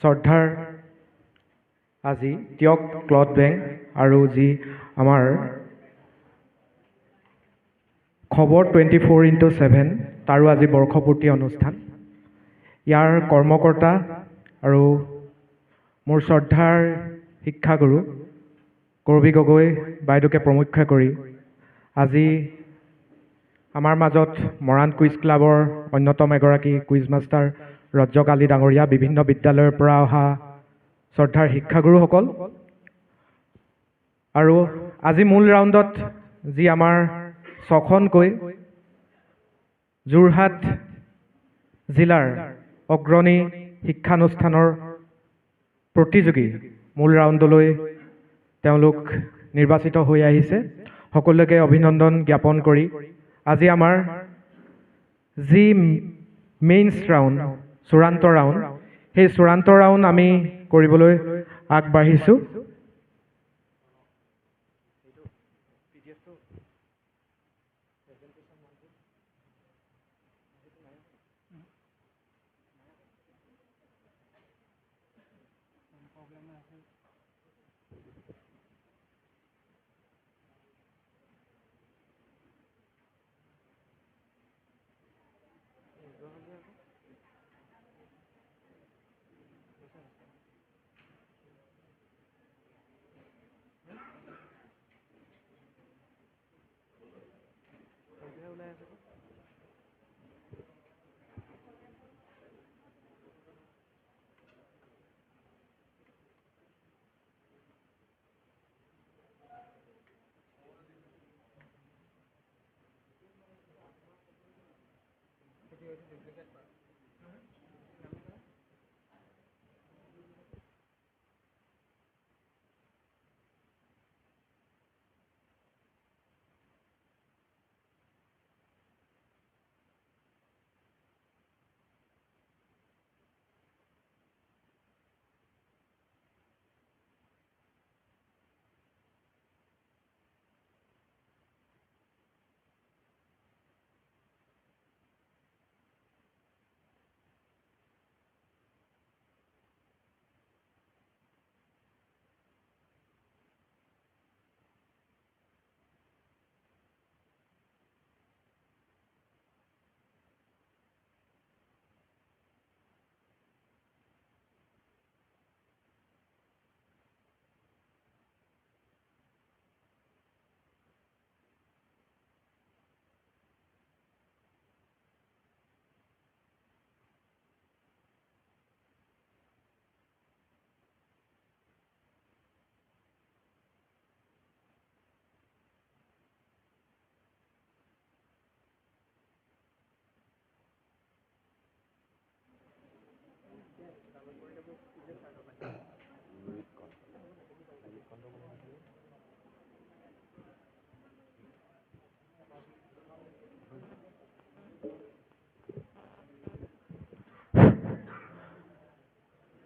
শ্ৰদ্ধাৰ আজি Teok cloth bank আৰু যি আমাৰ খবৰ 24x7 তাৰো আজি বৰ্ষপূৰ্তি অনুষ্ঠান। ইয়াৰ কৰ্মকৰ্তা আৰু মোৰ শ্ৰদ্ধাৰ শিক্ষাগুৰু কৰবী গগৈ বাইদেউকে প্ৰমুখ্য কৰি আজি আমাৰ মাজত মৰাণ কুইজ ক্লাবৰ অন্যতম এগৰাকী কুইজ মাষ্টাৰ ৰজ্জক আলী ডাঙৰীয়া, বিভিন্ন বিদ্যালয়ৰ পৰা অহা শ্ৰদ্ধাৰ শিক্ষাগুৰুসকল আৰু আজি মূল ৰাউণ্ডত যি আমাৰ ছখনকৈ যোৰহাট জিলাৰ অগ্ৰণী শিক্ষানুষ্ঠানৰ প্ৰতিযোগী মূল ৰাউণ্ডলৈ তেওঁলোক নিৰ্বাচিত হৈ আহিছে। সকলোকে অভিনন্দন জ্ঞাপন কৰি আজি আমাৰ যি মেইনছ ৰাউণ্ড, চূড়ান্ত ৰাউণ্ড, সেই চূড়ান্ত ৰাউণ্ড আমি কৰিবলৈ আগবাঢ়িছোঁ।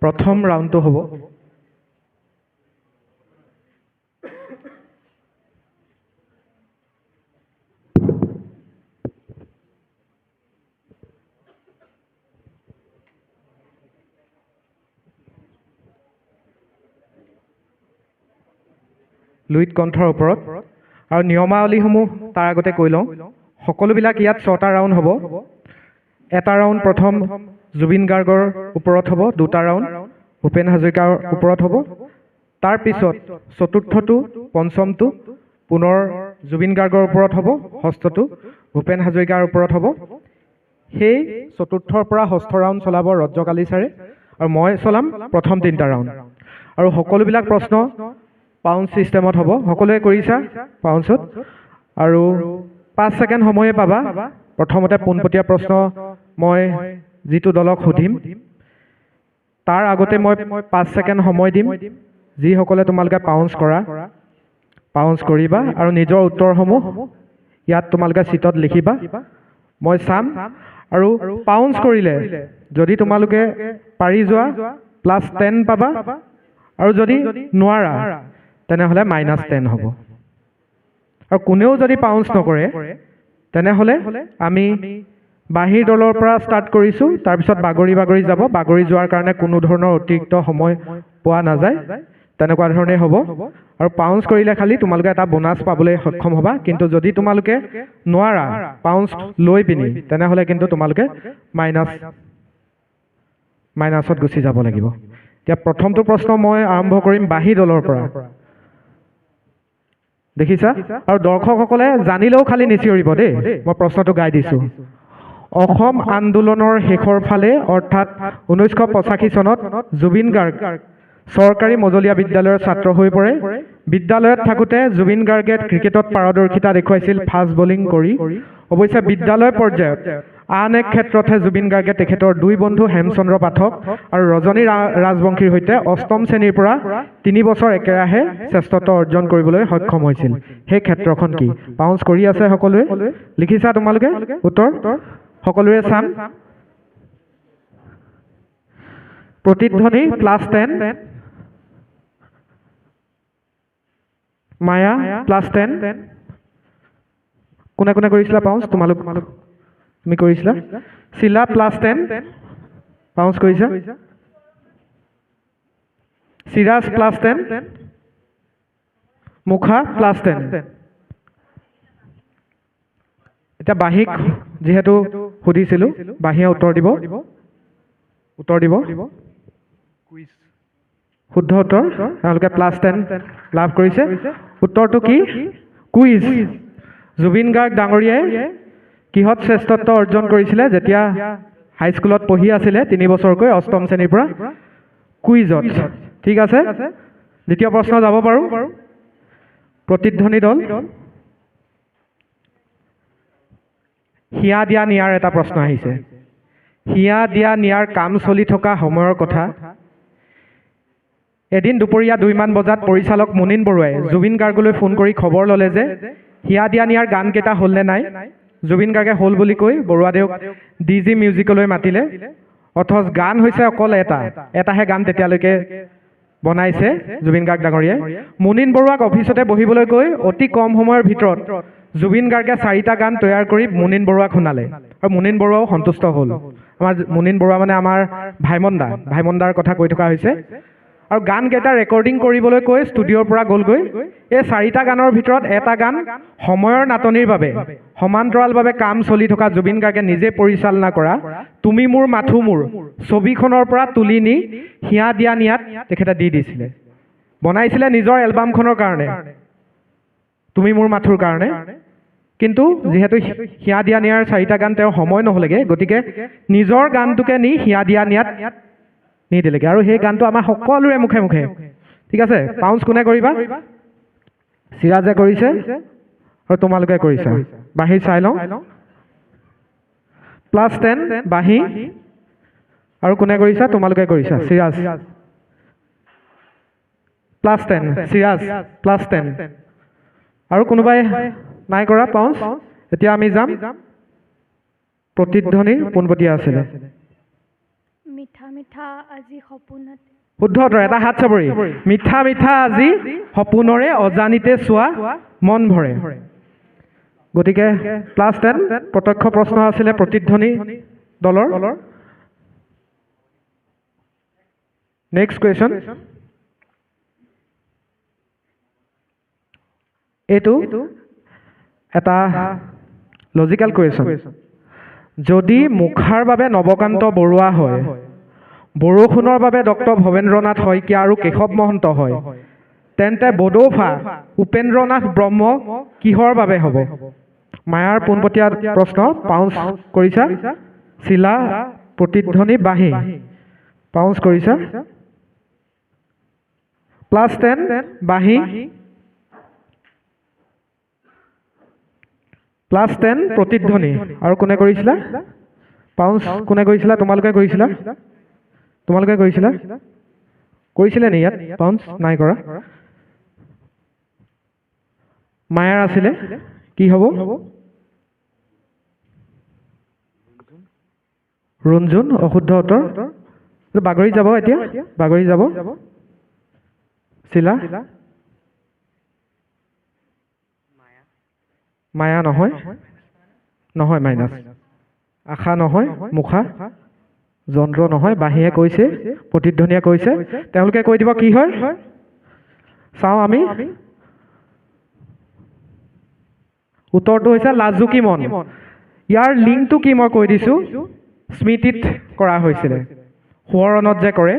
প্ৰথম ৰাউণ্ডটো হ'ব লুইত কণ্ঠৰ ওপৰত। আৰু নিয়মাৱলীসমূহ তাৰ আগতে কৈ লওঁ। সকলোবিলাক ইয়াত 6টা ৰাউণ্ড হ'ব। এটা ৰাউণ্ড প্ৰথম জুবিন গাৰ্গৰ ওপৰত হ'ব, 2টা ৰাউণ্ড ভূপেন হাজৰিকাৰ ওপৰত হ'ব। তাৰ পিছত চতুৰ্থটো, পঞ্চমটো পুনৰ জুবিন গাৰ্গৰ ওপৰত হ'ব, ষষ্ঠটো ভূপেন হাজৰিকাৰ ওপৰত হ'ব। সেই চতুৰ্থৰ পৰা ষষ্ঠ ৰাউণ্ড চলাব ৰজ্জক আলী ছাৰে আৰু মই চলাম প্ৰথম 3টা ৰাউণ্ড। আৰু সকলোবিলাক প্ৰশ্ন পাউণ্ড ছিষ্টেমত হ'ব। সকলোৱে কৰিছা পাউণ্ডছত? আৰু 5 ছেকেণ্ড সময়ে পাবা। প্ৰথমতে পোনপটীয়া প্ৰশ্ন মই যিটো দলক সুধিম তাৰ আগতে মই 5 ছেকেণ্ড সময় দিম। যিসকলে তোমালোকে পাউণ্ডছ কৰা, পাউণ্ডছ কৰিবা আৰু নিজৰ উত্তৰসমূহ ইয়াত তোমালোকে চিটত লিখিবা। মই চাম আৰু পাউণ্ডছ কৰিলে যদি তোমালোকে পাৰি যোৱা +10 পাবা আৰু যদি নোৱাৰা তেনেহ'লে -10 হ'ব। আৰু কোনেও যদি পাউণ্ডছ নকৰে তেনেহ'লে আমি বাহিৰ দলৰ পৰা ষ্টাৰ্ট কৰিছোঁ, তাৰপিছত বাগৰি বাগৰি যাব, বাগৰি যোৱাৰ কাৰণে কোনো ধৰণৰ অতিৰিক্ত সময় পোৱা নাযায়, তেনেকুৱা ধৰণেই হ'ব। আৰু পাউঞ্চ কৰিলে খালি তোমালোকে এটা বোনাছ পাবলৈ সক্ষম হ'বা, কিন্তু যদি তোমালোকে নোৱাৰা পাউঞ্চ লৈ পিনি তেনেহ'লে কিন্তু তোমালোকে মাইনাছত গুচি যাব লাগিব। এতিয়া প্ৰথমটো প্ৰশ্ন মই আৰম্ভ কৰিম বাহিৰ দলৰ পৰা। দেখিছা? আৰু দৰ্শকসকলে জানিলেও খালি নিচিঞৰিব দেই, মই প্ৰশ্নটো গাই দিছোঁ। অসম আন্দোলনৰ শেষৰ ফালে অৰ্থাৎ 1985 চনত জুবিন গাৰ্গ চৰকাৰী মজলীয়া বিদ্যালয়ৰ ছাত্ৰ হৈ পৰে। বিদ্যালয়ত থাকোঁতে জুবিন গাৰ্গে ক্ৰিকেটত পাৰদৰ্শিতা দেখুৱাইছিল ফাষ্ট বলিং কৰি। অৱশ্যে বিদ্যালয় পৰ্যায়ত আন এক ক্ষেত্ৰতহে জুবিন গাৰ্গে তেখেতৰ দুই বন্ধু হেমচন্দ্ৰ পাঠক আৰু ৰজনী ৰাজবংশীৰ সৈতে অষ্টম শ্ৰেণীৰ পৰা 3 বছৰ একেৰাহে শ্ৰেষ্ঠত্ব অৰ্জন কৰিবলৈ সক্ষম হৈছিল। সেই ক্ষেত্ৰখন কি? পাউঞ্চ কৰি আছে সকলোৱে? লিখিছা তোমালোকে উত্তৰ? সকলোৰে চাম। প্ৰতিধ্বনি +10, মায়া +10। কোনে কোনে কৰিছিলা পাউঞ্চ? তুমি কৰিছিলা? শিলা +10 পাউঞ্চ কৰিছা? চিৰাজ +10, মুখা +10। এতিয়া বাহিক যিহেতু সুধিছিলোঁ, বাহিয়ে উত্তৰ দিব। শুদ্ধ উত্তৰ, তেওঁলোকে +10 লাভ কৰিছে। উত্তৰটো কি? কুইজ। জুবিন গাৰ্গ ডাঙৰীয়াই কিহত শ্ৰেষ্ঠত্ব অৰ্জন কৰিছিলে যেতিয়া হাইস্কুলত পঢ়ি আছিলে 3 বছৰকৈ, অষ্টম শ্ৰেণীৰ পৰা? কুইজত। ঠিক আছে, দ্বিতীয় প্ৰশ্ন যাব পাৰোঁ। প্ৰতিধ্বনি দল হিয়া দিয়া নিয়াৰ এটা প্ৰশ্ন আহিছে। হিয়া দিয়া নিয়াৰ কাম চলি থকা সময়ৰ কথা। এদিন দুপৰীয়া 2মান বজাত পৰিচালক মুনীন বৰুৱাই জুবিন গাৰ্গলৈ ফোন কৰি খবৰ ল'লে যে হিয়া দিয়া নিয়াৰ গানকেইটা হ'লনে নাই। জুবিন গাৰ্গে হ'ল বুলি কৈ বৰুৱাদেউক DG মিউজিকলৈ মাতিলে। অথচ গান হৈছে অকল এটাহে গান তেতিয়ালৈকে বনাইছে জুবিন গাৰ্গ ডাঙৰীয়াই। মুনীন বৰুৱাক অফিচতে বহিবলৈ কৈ অতি কম সময়ৰ ভিতৰত জুবিন গাৰ্গে 4টা গান তৈয়াৰ কৰি মুনীন বৰুৱাক শুনালে, আৰু মুনীন বৰুৱাও সন্তুষ্ট হ'ল। আমাৰ মুনীন বৰুৱা মানে আমাৰ ভাইমন্দাৰ কথা কৈ থকা হৈছে। আৰু গানকেইটা ৰেকৰ্ডিং কৰিবলৈ কৈ ষ্টুডিঅ'ৰ পৰা গ'লগৈ। এই 4টা গানৰ ভিতৰত এটা গান সময়ৰ নাটনিৰ বাবে সমান্তৰালভাৱে কাম চলি থকা জুবিন গাৰ্গে নিজে পৰিচালনা কৰা তুমি মোৰ মাথো মোৰ ছবিখনৰ পৰা তুলি নি হিয়া দিয়া নিয়াত তেখেতে দি দিছিলে। বনাইছিলে নিজৰ এলবামখনৰ কাৰণে, তুমি মোৰ মাথোৰ কাৰণে। কিন্তু যিহেতু হিয়া দিয়া নিয়াৰ 4টা গান তেওঁৰ সময় নহ'লেগৈ, গতিকে নিজৰ গানটোকে নি হিয়া দিয়া নিয়াত নি দিলেগৈ, আৰু সেই গানটো আমাৰ সকলোৰে মুখে মুখে। ঠিক আছে, পাউঞ্চ কোনে কৰিবা? চিৰাজে কৰিছে আৰু তোমালোকে কৰিছা। বাঁহী চাই লওঁ। +10 বাঁহী, আৰু কোনে কৰিছা? তোমালোকে কৰিছা। চিৰাজ +10, চিৰাজ +10। আৰু কোনোবাই নাই কৰা পাউঞ্চ? এতিয়া আমি যাম প্ৰতিধ্বনিৰ পোনপটীয়া আছিলে। মিঠা মিঠা আজি সপোনত। শুদ্ধ উত্তৰ, এটা হাত চাপৰি। মিঠা মিঠা আজি সপোনৰে অজানিতে চোৱা মন ভৰে। গতিকে +10 প্ৰত্যক্ষ প্ৰশ্ন আছিলে প্ৰতিধ্বনি দলৰ। Next question. এইটো এটা লজিকেল কুৱেশ্যন। যদি মুখাৰ বাবে নৱকান্ত বৰুৱা হয়, বৰষুণৰ বাবে ডক্টৰ ভৱেন্দ্ৰনাথ শইকীয়া আৰু কেশৱ মহন্ত হয়, তেন্তে বডৌফা উপেন্দ্ৰনাথ ব্ৰহ্ম কিহৰ বাবে হ'ব? মায়াৰ পোনপটীয়া প্ৰশ্ন। পাউঞ্চ কৰিছা? চিলা প্ৰতিধ্বনি বাঁহী পাউঞ্চ কৰিছা? +10 বাঁহী, +10 প্ৰতিধ্বনি। আৰু কোনে কৰিছিলা পাউঞ্চ? কোনে কৰিছিলা? তোমালোকে কৰিছিলা? তোমালোকে কৰিছিলা? কৰিছিলে নি ইয়াত পাউঞ্চ? নাই কৰা। মায়াৰ আছিলে। কি হ'ব? ৰুণজুন। অশুদ্ধ উত্তৰ। বাগৰি যাব, এতিয়া বাগৰি যাব। চিলা? মায়া নহয়, নহয় মাইনাছ। আশা নহয়, মুখা, যন্ত্ৰ নহয়, বাঁহীয়ে কৈছে, প্ৰতিধ্বনিয়ে কৈছে। তেওঁলোকে কৈ দিব কি হয়। চাওঁ আমি। উত্তৰটো হৈছে লাজুকী মন। ইয়াৰ লিংকটো কি মই কৈ দিছোঁ। স্মৃতিত কৰা হৈছিলে, সোঁৱৰণত যে কৰে।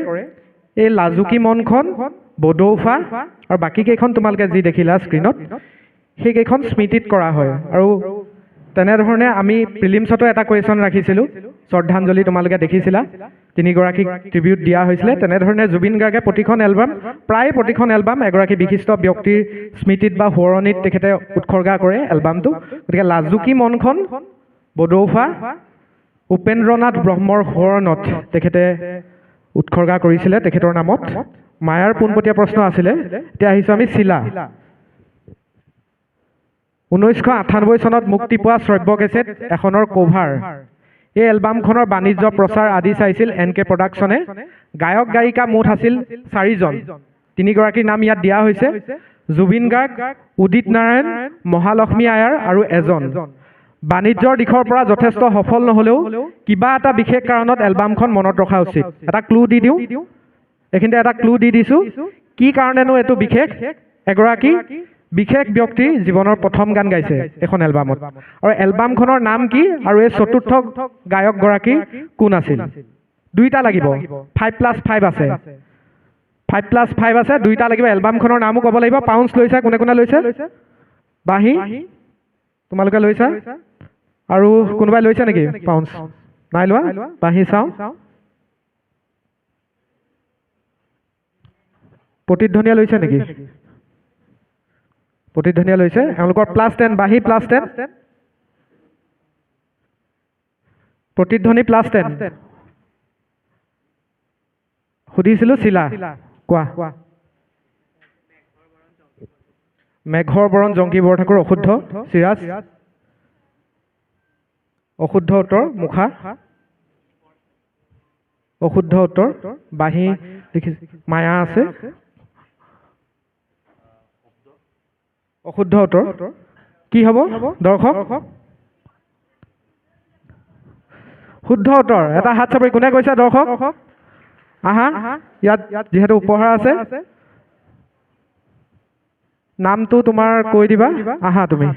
এই লাজুকী মনখন, বডৌফা আৰু বাকী কেইখন তোমালোকে যি দেখিলা স্ক্ৰীণত, সেইকেইখন স্মৃতিত কৰা হয়। আৰু তেনেধৰণে আমি প্ৰিলিমছতো এটা কুৱেশ্যন ৰাখিছিলোঁ, শ্ৰদ্ধাঞ্জলি তোমালোকে দেখিছিলা, তিনিগৰাকীক ট্ৰিবিউট দিয়া হৈছিলে। তেনেধৰণে জুবিন গাৰ্গে প্ৰায় প্ৰতিখন এলবাম এগৰাকী বিশিষ্ট ব্যক্তিৰ স্মৃতিত বা সোঁৱৰণিত তেখেতে উৎসৰ্গা কৰে এলবামটো। গতিকে লাজুকী মনখন বডৌফা উপেন্দ্ৰনাথ ব্ৰহ্মৰ সোঁৱৰণত তেখেতে উৎসৰ্গা কৰিছিলে তেখেতৰ নামত। মায়াৰ পোনপটীয়া প্ৰশ্ন আছিলে। এতিয়া আহিছোঁ আমি চিলা। 1998 চনত মুক্তি পোৱা শ্ৰব্য কেছেট এখনৰ কভাৰ। এই এলবামখনৰ বাণিজ্য প্ৰচাৰ আদি চাইছিল NK প্ৰডাকশ্যনে। গায়ক গায়িকা মুঠ আছিল 4জন। 3গৰাকীৰ নাম ইয়াত দিয়া হৈছে, জুবিন গাৰ্গ, উদিত নাৰায়ণ, মহালক্ষ্মী আয়াৰ আৰু এজন। বাণিজ্যৰ দিশৰ পৰা যথেষ্ট সফল নহ'লেও কিবা এটা বিশেষ কাৰণত এলবামখন মনত ৰখা উচিত। এটা ক্লু দি দিওঁ, এইখিনিতে এটা ক্লু দি দিছোঁ। কি কাৰণেনো এইটো বিশেষ? এগৰাকী বিশেষ ব্যক্তিৰ জীৱনৰ প্ৰথম গান গাইছে এখন এলবামত। আৰু এলবামখনৰ নাম কি আৰু এই চতুৰ্থ গায়কগৰাকী কোন আছিল? দুইটা লাগিব, 5+5 আছে, 5+5 আছে, দুইটা লাগিব। এলবামখনৰ নামো ক'ব লাগিব। পাউঞ্চ লৈছা, কোনে কোনে লৈছে? বাঁহী তোমালোকে লৈছা? আৰু কোনোবাই লৈছে নেকি পাউঞ্চ? নাই লোৱা? বাঁহী চাওঁ। প্ৰতিধ্বনিয়ে লৈছে নেকি? প্ৰতিধ্বনিয়ে লৈছে। এওঁলোকৰ +10, বাঁহী +10, প্ৰতিধ্বনি +10। সুধিছিলোঁ চিলা, কোৱা। মেঘৰ বৰণ জংকী বৰঠাকুৰ অশুদ্ধ। চিৰাজ অশুদ্ধ উত্তৰ। মুখা অশুদ্ধ উত্তৰ। বাঁহী মায়া আছে, অশুদ্ধ উত্তৰ। কি হ'ব দৰ্শক? শুদ্ধ উত্তৰ। এটা হাত চাপৰি কোনে কৈছে দৰ্শক? আহা, ইয়াত যিহেতু উপহাৰ আছে, নামটো তোমাৰ কৈ দিবা। আহা তুমি।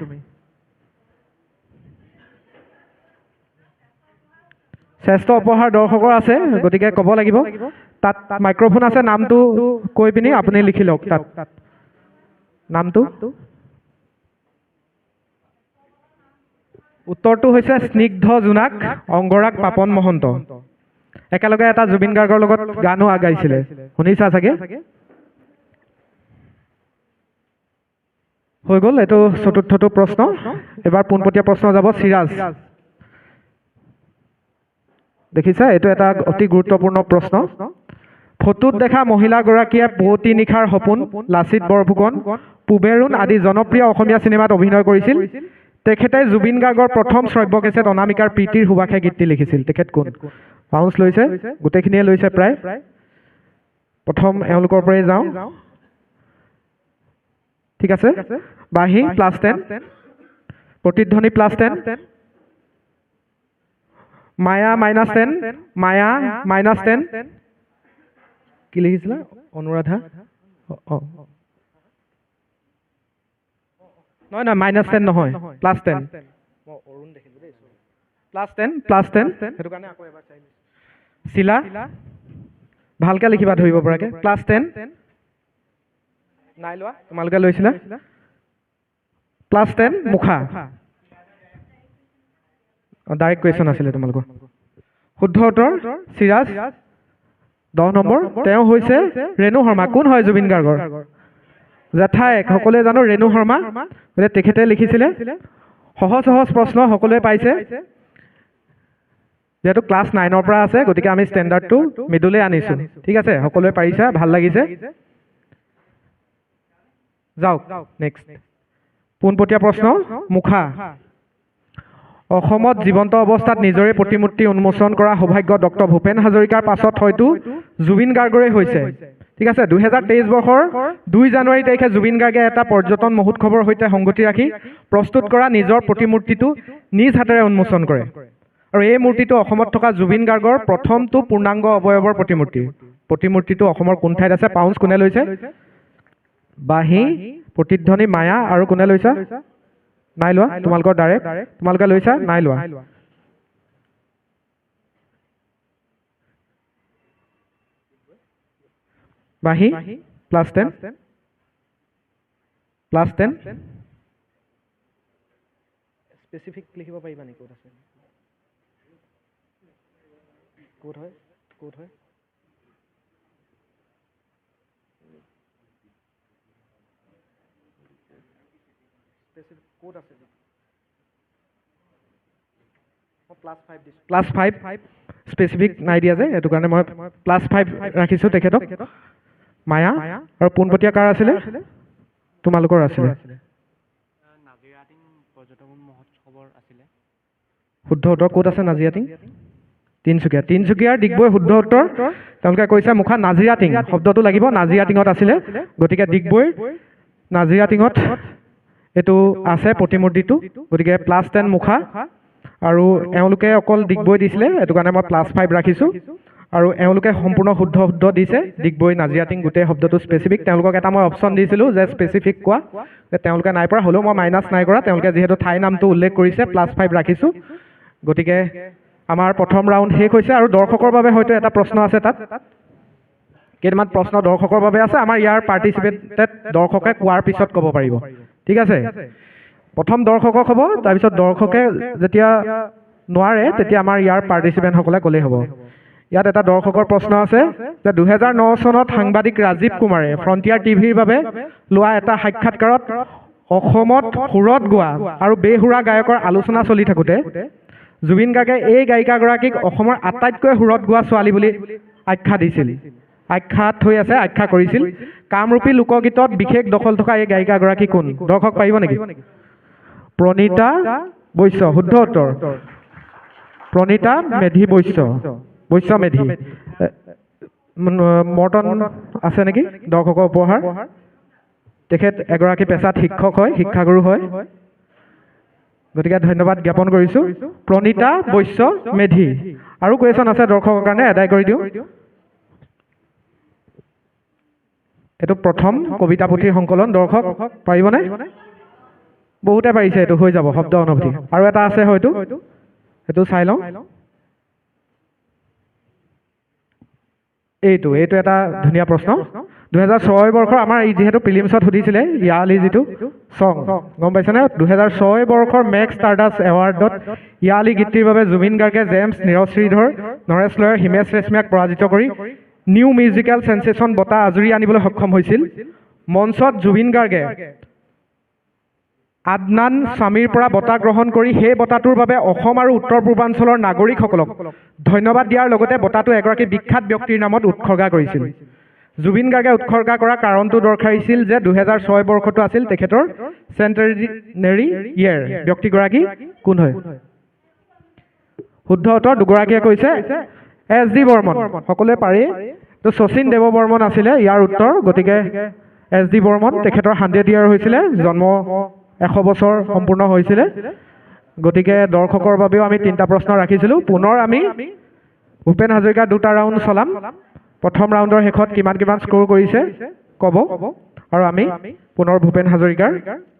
শ্ৰেষ্ঠ উপহাৰ দৰ্শকৰ আছে, গতিকে ক'ব লাগিব। তাত মাইক্ৰফোন আছে, নামটো কৈ পিনি আপুনি লিখি লওক তাত নামটো। উত্তৰটো হৈছে স্নিগ্ধ জোনাক, অংগৰাগ পাপন মহন্ত। একেলগে এটা জুবিন গাৰ্গৰ লগত গানো গাইছিলে, শুনিছা চাগে? হৈ গ'ল এইটো চতুৰ্থটো প্ৰশ্ন। এবাৰ পোনপটীয়া প্ৰশ্ন যাব। চিৰাজ দেখিছা, এইটো এটা অতি গুৰুত্বপূৰ্ণ প্ৰশ্ন। ফটোত দেখা মহিলাগৰাকীয়ে পুৱতি নিশাৰ সপোন, লাচিত বৰফুকন, পুবেৰুণ আদি জনপ্ৰিয় অসমীয়া চিনেমাত অভিনয় কৰিছিল। তেখেতে জুবিন গাৰ্গৰ প্ৰথম শ্ৰব্য কেছেট অনামিকাৰ প্ৰীতিৰ সুবাসে গীতটি লিখিছিল। তেখেত কোন? পাউঞ্চ লৈছে, গোটেইখিনিয়ে লৈছে প্ৰায়। প্ৰথম এওঁলোকৰ পৰাই যাওঁ। ঠিক আছে। বাঁহী +10, প্ৰতিধ্বনি +10, মায়া -10, মায়া -10। কি লিখিছিলা? অনুৰাধা? নহয়, -10 নহয়, +10। +10, সেইটো কাৰণে আকৌ এবাৰ চাই লৈছোঁ। চিলা ভালকে লিখিবা, ধৰিব পৰাকে। +10 নাই লোৱা, তোমালোকে লৈছিলা। +10 মুখা। ডাইৰেক্ট কুৱেশ্যন আছিলে তোমালোকৰ। শুদ্ধ উত্তৰ চিৰাজ। 10 নম্বৰ। তেওঁ হৈছে ৰেণু শৰ্মা। কোন হয় জুবিন গাৰ্গৰ? জেঠাইক। সকলোৱে জানো ৰেণু শৰ্মা, গতিকে তেখেতে লিখিছিলে। সহজ সহজ প্ৰশ্ন সকলোৱে পাইছে। যিহেতু ক্লাছ 9ৰ পৰা আছে, গতিকে আমি ষ্টেণ্ডাৰ্ডটো মিডলে আনিছোঁ। ঠিক আছে, সকলোৱে পাৰিছা, ভাল লাগিছে। যাওক নেক্সট। পোনপটীয়া প্ৰশ্ন। মুখা। অসমত জীৱন্ত অৱস্থাত নিজৰে প্ৰতিমূৰ্তি উন্মোচন কৰা সৌভাগ্য ডক্টৰ ভূপেন হাজৰিকাৰ পাছত হয়তো জুবিন গাৰ্গৰে হৈছে। ঠিক আছে, 2023 বৰ্ষৰ 2 জানুৱাৰী তাৰিখে জুবিন গাৰ্গে এটা পৰ্যটন মহোৎসৱৰ সৈতে সংগতি ৰাখি প্ৰস্তুত কৰা নিজৰ প্ৰতিমূৰ্তিটো নিজ হাতেৰে উন্মোচন কৰে। আৰু এই মূৰ্তিটো অসমত থকা জুবিন গাৰ্গৰ প্ৰথমটো পূৰ্ণাংগ অৱয়ৱৰ প্ৰতিমূৰ্তি। প্ৰতিমূৰ্তিটো অসমৰ কোন ঠাইত আছে? পাউঞ্চ কোনে লৈছে? বাঁহী, প্ৰতিধ্বনি, মায়া আৰু কোনে লৈছা? নাই লোৱা? তোমালোকৰ ডাইৰেক্ট তোমালোকে লৈছা? নাই লোৱা। বাঁহী +10 +10 স্পেচিফিক লিখিব পাৰিবা নেকি? ক'ত আছে? ক'ত হয়? ক'ত হয়? স্পেচিফিক ক'ত আছে? +5 স্পেচিফিক নাই দিয়া যে, সেইটো কাৰণে মই +5 ৰাখিছোঁ তেখেতক। মায়া আৰু পোনপটীয়া কাৰ আছিলে? তোমালোকৰ আছিলে। শুদ্ধ উত্তৰ ক'ত আছে? নাজিৰাটিং তিনিচুকীয়া। তিনিচুকীয়াৰ ডিগবৈ শুদ্ধ উত্তৰ। তেওঁলোকে কৈছে মুখা নাজিৰাটিং শব্দটো লাগিব, নাজিৰাটিঙত আছিলে। গতিকে ডিগবৈৰ নাজিৰাটিঙত এইটো আছে প্ৰতিমূৰ্তিটো। গতিকে +10 মুখা। আৰু এওঁলোকে অকল ডিগবৈ দিছিলে, এইটো কাৰণে মই +5 ৰাখিছোঁ। আৰু এওঁলোকে সম্পূৰ্ণ শুদ্ধ শুদ্ধ দিছে। ডিগবৈ নাজিৰাটিং গোটেই শব্দটো স্পেচিফিক। তেওঁলোকক এটা মই অপশ্যন দিছিলোঁ যে স্পেচিফিক কোৱা, তেওঁলোকে নাই পৰা, হ'লেও মই মাইনাছ নাই কৰা। তেওঁলোকে যিহেতু ঠাই নামটো উল্লেখ কৰিছে, +5 ৰাখিছোঁ। গতিকে আমাৰ প্ৰথম ৰাউণ্ড শেষ হৈছে। আৰু দৰ্শকৰ বাবে হয়তো এটা প্ৰশ্ন আছে তাত। কেইটামান প্ৰশ্ন দৰ্শকৰ বাবে আছে। আমাৰ ইয়াৰ পাৰ্টিচিপেটেড দৰ্শকে কোৱাৰ পিছত ক'ব পাৰিব। ঠিক আছে? প্ৰথম দৰ্শকক হ'ব, তাৰপিছত দৰ্শকে যেতিয়া নোৱাৰে তেতিয়া আমাৰ ইয়াৰ পাৰ্টিচিপেণ্টসকলে ক'লেই হ'ব। ইয়াত এটা দৰ্শকৰ প্ৰশ্ন আছে যে 2009 চনত সাংবাদিক ৰাজীৱ কুমাৰে ফ্ৰণ্টিয়াৰ টিভিৰ বাবে লোৱা এটা সাক্ষাৎকাৰত অসমত সুৰত গোৱা আৰু বেসুৰা গায়কৰ আলোচনা চলি থাকোঁতে জুবিন গাৰ্গে এই গায়িকাগৰাকীক অসমৰ আটাইতকৈ সুৰত গোৱা ছোৱালী বুলি আখ্যা দিছিল। আখ্যাত হৈ আছে, আখ্যা কৰিছিল। কামৰূপী লোকগীতত বিশেষ দখল থকা এই গায়িকাগৰাকী কোন? দৰ্শক পাৰিব নেকি? প্ৰণীতা বৈশ্য শুদ্ধ উত্তৰ। প্ৰণীতা মেধি বৈশ্য, বৈশ্য মেধি। মৰ্টন আছে নেকি দৰ্শকৰ উপহাৰ? তেখেত এগৰাকী পেছাত শিক্ষক হয়, শিক্ষাগুৰু হয়। গতিকে ধন্যবাদ জ্ঞাপন কৰিছোঁ। প্ৰণীতা বৈশ্য মেধি। আৰু কুৱেশ্যন আছে দৰ্শকৰ কাৰণে, আদায় কৰি দিওঁ। এইটো প্ৰথম কবিতা পুথিৰ সংকলন। দৰ্শক পাৰিবনে? বহুতে পাৰিছে, এইটো হৈ যাব শব্দ অনুভূতি। আৰু এটা আছে হয়তো, সেইটো চাই লওঁ। এইটো এটা ধুনীয়া প্ৰশ্ন। 2006 বৰ্ষৰ আমাৰ যিহেতু প্ৰিলিমছত সুধিছিলে ইয়ালি যিটো চং, গম পাইছেনে? 2006 বৰ্ষৰ মেক্স ষ্টাৰডাষ্ট এৱাৰ্ডত ইয়ালি গীতটিৰ বাবে জুবিন গাৰ্গে জেমছ, নীৰজ শ্ৰীধৰ, নৰেশ লয়ৰ, হিমেশ ৰেশমিয়াক পৰাজিত কৰি নিউ মিউজিকেল চেনচেশ্যন বঁটা আজুৰি আনিবলৈ সক্ষম হৈছিল। মঞ্চত জুবিন গাৰ্গে আদনান স্বামীৰ পৰা বঁটা গ্ৰহণ কৰি সেই বঁটাটোৰ বাবে অসম আৰু উত্তৰ পূৰ্বাঞ্চলৰ নাগৰিকসকলক ধন্যবাদ দিয়াৰ লগতে বঁটাটো এগৰাকী বিখ্যাত ব্যক্তিৰ নামত উৎসৰ্গা কৰিছিল। জুবিন গাৰ্গে উৎসৰ্গা কৰা কাৰণটো দৰ্শাইছিল যে 2006 বৰ্ষটো আছিল তেখেতৰ চেণ্টেনেৰী ইয়েৰ। ব্যক্তিগৰাকী কোন হয়? শুদ্ধ উত্তৰ দুগৰাকীয়ে কৈছে S.D. বৰ্মন। সকলোৱে পাৰি। তো শচীন দেৱ বৰ্মন আছিলে ইয়াৰ উত্তৰ। গতিকে S.D. বৰ্মন, তেখেতৰ 100 ইয়াৰ হৈছিলে, জন্ম 100 বছৰ সম্পূৰ্ণ হৈছিলে। গতিকে দৰ্শকৰ বাবেও আমি 3টা প্ৰশ্ন ৰাখিছিলোঁ। পুনৰ আমি ভূপেন হাজৰিকাৰ 2টা ৰাউণ্ড চলাম। প্ৰথম ৰাউণ্ডৰ শেষত কিমান কিমান স্ক'ৰ কৰিছে ক'ব, আৰু আমি পুনৰ ভূপেন হাজৰিকাৰ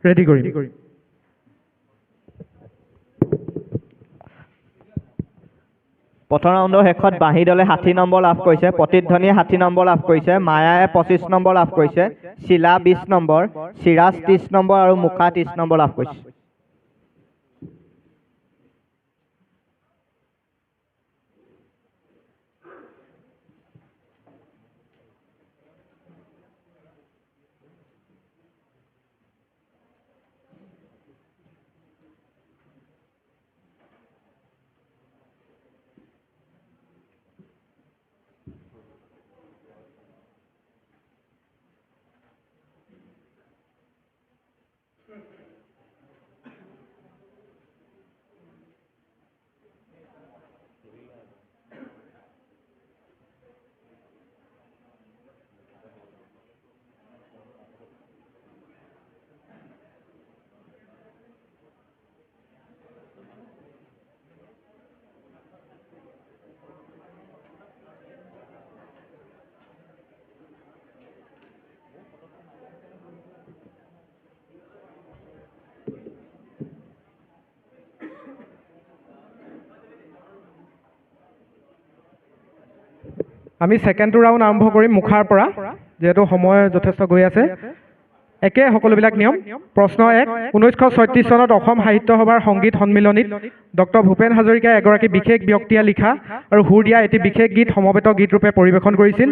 ৰেডি কৰিম। প্ৰথম ৰাউণ্ডৰ শেষত বাঁহী দলে 60 নম্বৰ লাভ কৰিছে, প্ৰতিধ্বনিয়ে 60 নম্বৰ লাভ কৰিছে, মায়ায়ে 25 নম্বৰ লাভ কৰিছে, শিলা 20 নম্বৰ, চিৰাজ 30 নম্বৰ আৰু মুখা 30 নম্বৰ লাভ কৰিছে। আমি ছেকেণ্ডটো ৰাউণ্ড আৰম্ভ কৰিম মুখাৰ পৰা, যিহেতু সময় যথেষ্ট গৈ আছে। একে সকলোবিলাক নিয়ম। প্ৰশ্ন 1, 1936 চনত অসম সাহিত্য সভাৰ সংগীত সন্মিলনীত ডক্টৰ ভূপেন হাজৰিকাই এগৰাকী বিশেষ ব্যক্তিয়ে লিখা আৰু সুৰ দিয়া এটি বিশেষ গীত সমবেত গীতৰূপে পৰিৱেশন কৰিছিল।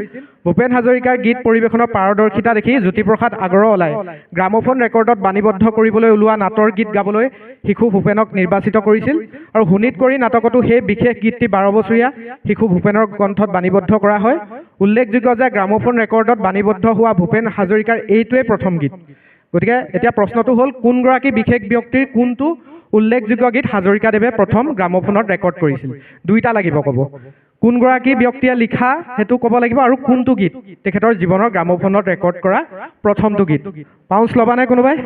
ভূপেন হাজৰিকাৰ গীত পৰিৱেশনৰ পাৰদৰ্শিতা দেখি জ্যোতিপ্ৰসাদ আগৰৱালাই গ্ৰামোফোন ৰেকৰ্ডত বাণীবদ্ধ কৰিবলৈ ওলোৱা নাটৰ গীত গাবলৈ শিশু ভূপেনক নিৰ্বাচিত কৰিছিল আৰু শোণিত কৰি নাটকতো সেই বিশেষ গীতটি 12 বছৰীয়া শিশু ভূপেনৰ কণ্ঠত বাণীবদ্ধ কৰা হয়। উল্লেখযোগ্য যে গ্ৰামোফোন ৰেকৰ্ডত বাণীবদ্ধ হোৱা ভূপেন হাজৰিকাৰ এইটোৱেই প্ৰথম গীত। গতিকে এতিয়া প্ৰশ্নটো হ'ল, কোনগৰাকী বিশেষ ব্যক্তিৰ কোনটো উল্লেখযোগ্য গীত হাজৰিকাদেৱে প্ৰথম গ্ৰামোফোনত ৰেকৰ্ড কৰিছিল? দুইটা লাগিব ক'ব। কোনগৰাকী ব্যক্তিয়ে লিখা সেইটো ক'ব লাগিব আৰু কোনটো গীত তেখেতৰ জীৱনৰ গ্ৰামোফোনত ৰেকৰ্ড কৰা প্ৰথমটো গীত। পাউঞ্চ ল'বানে কোনোবাই?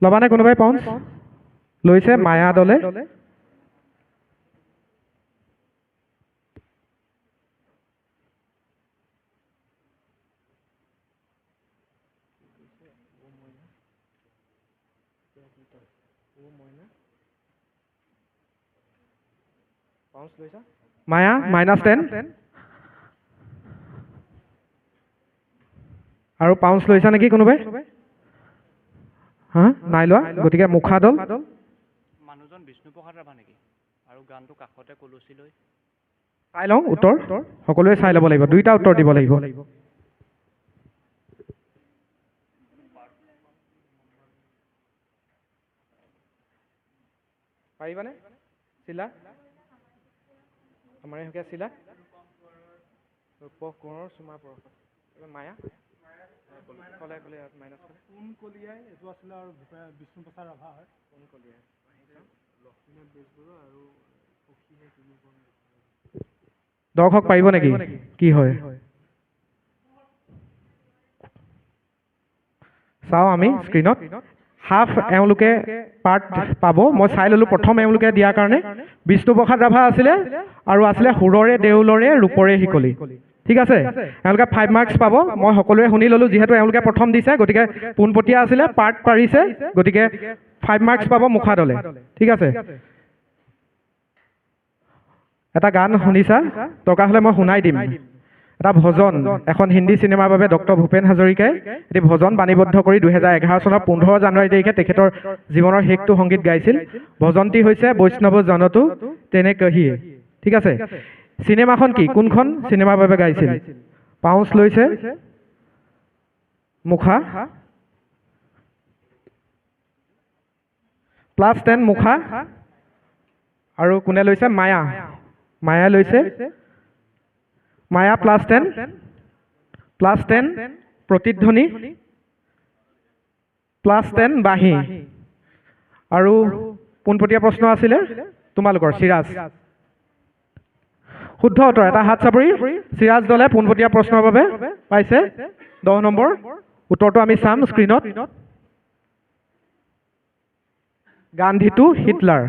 ল'বানে কোনোবাই পাউঞ্চ? লৈছে মায়া দলে। মায়া -10 আৰু পাউঞ্চ লৈছা নেকি কোনোবাই? হা, নাই লোৱা। গতিকে মুখা দল। মানুহজন বিষ্ণুপ্ৰসাদ ৰাভা নেকি? আৰু গানটো কাষতে কলচি লৈ। চাই লওঁ উত্তৰ, সকলোৱে চাই ল'ব লাগিব, দুইটা উত্তৰ দিব লাগিব। পাৰিবানে? চিলা আমাৰ এহকে চিলা ৰূপক কোঁৱৰৰ চুমা পৰশত। মায়া কলে কলে মাইনাছ কৰে। কোন কলিয়াই এইটো আছিলে আৰু বিষ্ণুপ্ৰসাদ ৰাভা হয়। কোন কলিয়াই? লক্ষ্মীনাথ বেজবৰুৱা আৰু দৰ্শক পাৰিব নেকি? কি হয় চাওঁ আমি স্ক্ৰীণত। হাফ এওঁলোকে পাৰ্ট পাব। মই চাই ল'লোঁ প্ৰথম এওঁলোকে দিয়াৰ কাৰণে বিষ্ণুপ্ৰসাদ ৰাভা আছিলে আৰু আছিলে সুৰৰে দেউলৰে ৰূপৰে শিকলি। ঠিক আছে, এওঁলোকে 5 মাৰ্কছ পাব। মই সকলোৱে শুনি ল'লোঁ, যিহেতু এওঁলোকে প্ৰথম দিছে গতিকে পোনপটীয়া আছিলে, পাৰ্ট পাৰিছে, গতিকে 5 মাৰ্কছ পাব মুখা দলে। ঠিক আছে, এটা গান শুনিছা, দৰকাৰ হ'লে মই শুনাই দিম। এটা ভজন, এখন হিন্দী চিনেমাৰ বাবে ডক্টৰ ভূপেন হাজৰিকাই এটি ভজন বাণীবদ্ধ কৰি 2011 চনৰ 15 জানুৱাৰী তাৰিখে তেখেতৰ জীৱনৰ শেষটো সংগীত গাইছিল। ভজনটি হৈছে বৈষ্ণৱ জনতো তেনে কহিয়ে। ঠিক আছে, চিনেমাখন কি? কোনখন চিনেমাৰ বাবে গাইছিল? পাউঞ্চ লৈছে মুখা, +10 মুখা। আৰু কোনে লৈছে? মায়া। মায়া লৈছে মায়া +10 প্ৰতিধ্বনি +10 বাঁহী। আৰু পোনপটীয়া প্ৰশ্ন আছিলে তোমালোকৰ চিৰাজ। শুদ্ধ উত্তৰ, এটা হাত চাপৰি। চিৰাজ দলে পোনপটীয়া প্ৰশ্নৰ বাবে পাইছে 10 নম্বৰ। উত্তৰটো আমি চাম স্ক্ৰীণত। গান্ধীটো হিটলাৰ।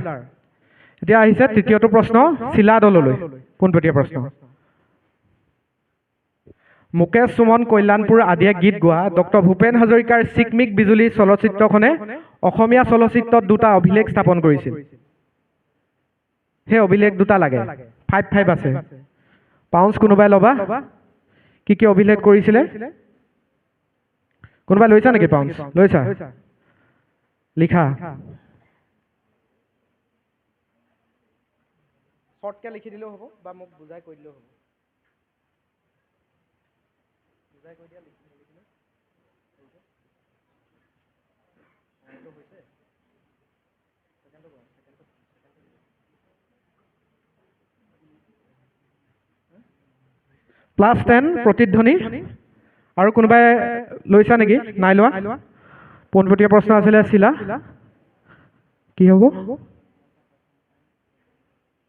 এতিয়া আহিছে তৃতীয়টো প্ৰশ্ন চিলা দললৈ, পোনপটীয়া প্ৰশ্ন। মুকেশ সুমন কল্যাণপুৰ আদিয়ে গীত গোৱা ডক্টৰ ভূপেন হাজৰিকাৰ চিকমিক বিজুলী চলচ্চিত্ৰখনে অসমীয়া চলচ্চিত্ৰত 2টা অভিলেখ স্থাপন কৰিছিল। সেই অভিলেখ 2টা লাগে, 5 আছে। পাউঞ্চ কোনোবাই ল'বা? কি কি অভিলেখ কৰিছিলে? কোনোবাই লৈছা নেকি পাউঞ্চ? লৈছা? লিখা। শৰ্টকে লিখি দিলেও হ'ব বা মোক বুজাই কৈ দিলেও হ'ব। বুজাই কৈ দিয়া, +10 প্ৰতিধ্বনি। আৰু কোনোবাই লৈছা নেকি? নাই লোৱা। পোনপটীয়া প্ৰশ্ন আছিলে চিলা। কি হ'ব?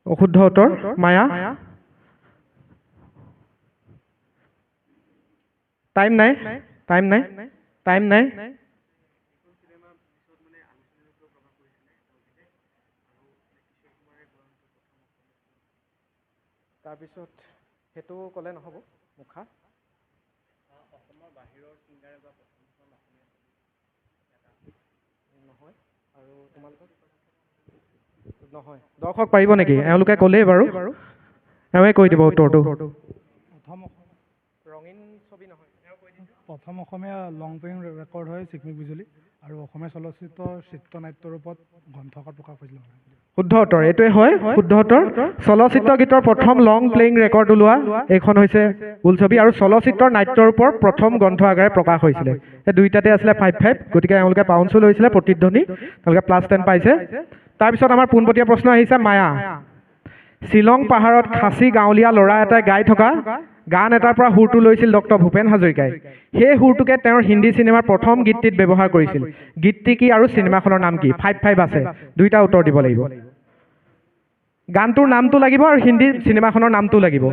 অশুদ্ধ উত্তৰ মায়া। টাইম নাই, টাইম নাই, টাইম নাই। তাৰপিছত সেইটো ক'লে নহ'ব। মুখা অসমৰ বাহিৰৰ ছিংগাৰে গোৱা প্ৰথমখন অসমীয়া নহয়। আৰু তোমালোকৰ নহয়। দৰ্শক পাৰিব নেকি? এওঁলোকে ক'লেই বাৰু। এওঁৱে কৈ দিব উত্তৰটো। প্ৰথম অসমীয়া লং প্লেইং ৰেকৰ্ড হয় চিকমিক বিজুলী আৰু অসমীয়া চলচ্চিত্ৰৰ চিত্ৰনাট্য ৰূপত গ্ৰন্থকাৰত প্ৰকাশ হৈছিল। শুদ্ধ উত্তৰ এইটোৱে হয় শুদ্ধ উত্তৰ। চলচ্চিত্ৰ গীতৰ প্ৰথম লং প্লেইং ৰেকৰ্ড ওলোৱা এইখন হৈছে বোলছবি আৰু চলচ্চিত্ৰৰ নাট্যৰূপৰ প্ৰথম গ্ৰন্থ আকাৰে প্ৰকাশ হৈছিলে। এই দুইটাতে আছিলে 5-5, গতিকে এওঁলোকে পাউঞ্চো লৈছিলে প্ৰতিধ্বনি, তেওঁলোকে +10 পাইছে। তাৰপিছত আমাৰ পোনপটীয়া প্ৰশ্ন আহিছে মায়া। শ্বিলং পাহাৰত খাচী গাঁৱলীয়া ল'ৰা এটাই গাই থকা গান এটাৰ পৰা সুৰটো লৈছিল ডক্টৰ ভূপেন হাজৰিকাই। সেই সুৰটোকে তেওঁৰ হিন্দী চিনেমাৰ প্ৰথম গীতটিত ব্যৱহাৰ কৰিছিল। গীতটি কি আৰু চিনেমাখনৰ নাম কি? 5-5 আছে, দুইটা উত্তৰ দিব লাগিব। গানটোৰ নামটো লাগিব আৰু হিন্দী চিনেমাখনৰ নামটো লাগিব।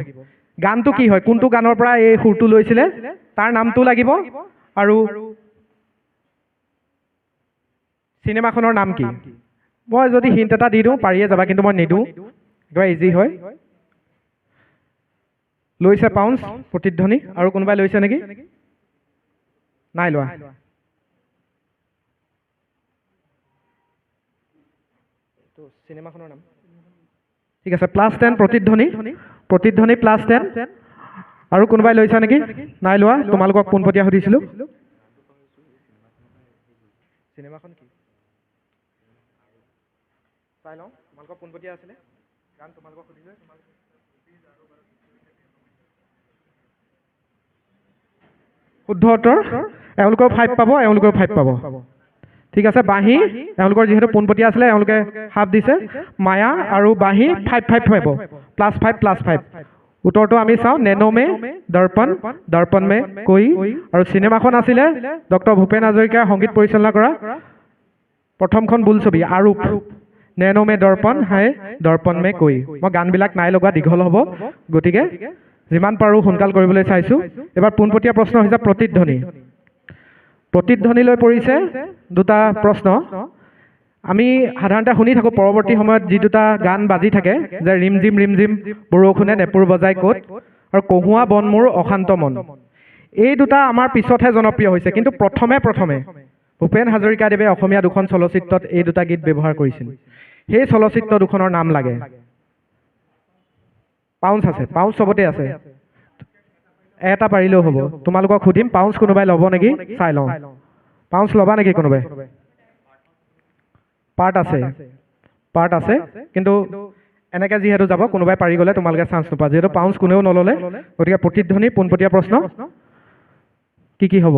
গানটো কি হয়, কোনটো গানৰ পৰা এই সুৰটো লৈছিলে তাৰ নামটো লাগিব আৰু চিনেমাখনৰ নাম কি? মই যদি হিণ্ট এটা দি দিওঁ পাৰিয়ে যাবা, কিন্তু মই নিদিওঁ, একেবাৰে ইজি হয়। লৈছে পাউঞ্চ প্ৰতিধ্বনি, আৰু কোনোবাই লৈছে নেকি? নাই লোৱা। চিনেমাখনৰ নাম ঠিক আছে, +10 প্ৰতিধ্বনি, প্ৰতিধ্বনি +10। আৰু কোনোবাই লৈছা নেকি? নাই লোৱা। তোমালোকক পোনপটীয়া সুধিছিলোঁ। চিনেমাখন কি চাই লওঁ, তোমালোকক পোনপটীয়া আছিলে গান, তোমালোকক সুধিছে। শুদ্ধ উত্তৰ। এওঁলোকেও 5 পাব, এওঁলোকেও 5 পাব। ঠিক আছে, বাঁহী এওঁলোকৰ যিহেতু পোনপটীয়া আছিলে এওঁলোকে হাফ দিছে। মায়া আৰু বাঁহী 5-5 পাব, +5 উত্তৰটো আমি চাওঁ। নেন'মে দৰ্পণ, দৰ্পণ মে কৈ, আৰু চিনেমাখন আছিলে ডক্টৰ ভূপেন হাজৰিকাৰ সংগীত পৰিচালনা কৰা প্ৰথমখন বোলছবি আৰোপ। নেন'মে দৰ্পণ হাই দৰ্পণ মে কৈ। মই গানবিলাক নাই লগা, দীঘল হ'ব, গতিকে যিমান পাৰোঁ সোনকাল কৰিবলৈ চাইছোঁ। এবাৰ পোনপটীয়া প্ৰশ্ন হৈছে প্ৰতিধ্বনি। প্ৰতিধ্বনিলৈ পৰিছে দুটা প্ৰশ্ন। আমি সাধাৰণতে শুনি থাকোঁ পৰৱৰ্তী সময়ত যি দুটা গান বাজি থাকে যে ৰিমঝিম বৰষুণে নেপুৰ বজাই ক'ত আৰু কহুৱা বন মোৰ অশান্ত মন। এই দুটা আমাৰ পিছতহে জনপ্ৰিয় হৈছে, কিন্তু প্ৰথমে ভূপেন হাজৰিকাদেৱে অসমীয়া দুখন চলচ্চিত্ৰত এই দুটা গীত ব্যৱহাৰ কৰিছিল। সেই চলচ্চিত্ৰ দুখনৰ নাম লাগে। পাউঞ্চ আছে, পাউঞ্চ চবতে আছে, এটা পাৰিলেও হ'ব। তোমালোকক সুধিম পাউঞ্চ কোনোবাই ল'ব নেকি চাই লওঁ। পাউঞ্চ ল'বা নেকি কোনোবাই? পাৰ্ট আছে, কিন্তু এনেকে যিহেতু যাব কোনোবাই পাৰি গ'লে তোমালোকে চান্স নোপোৱা, যিহেতু পাউঞ্চ কোনেও নল'লে। গতিকে প্ৰতিধ্বনি পোনপটীয়া প্ৰশ্ন কি হ'ব?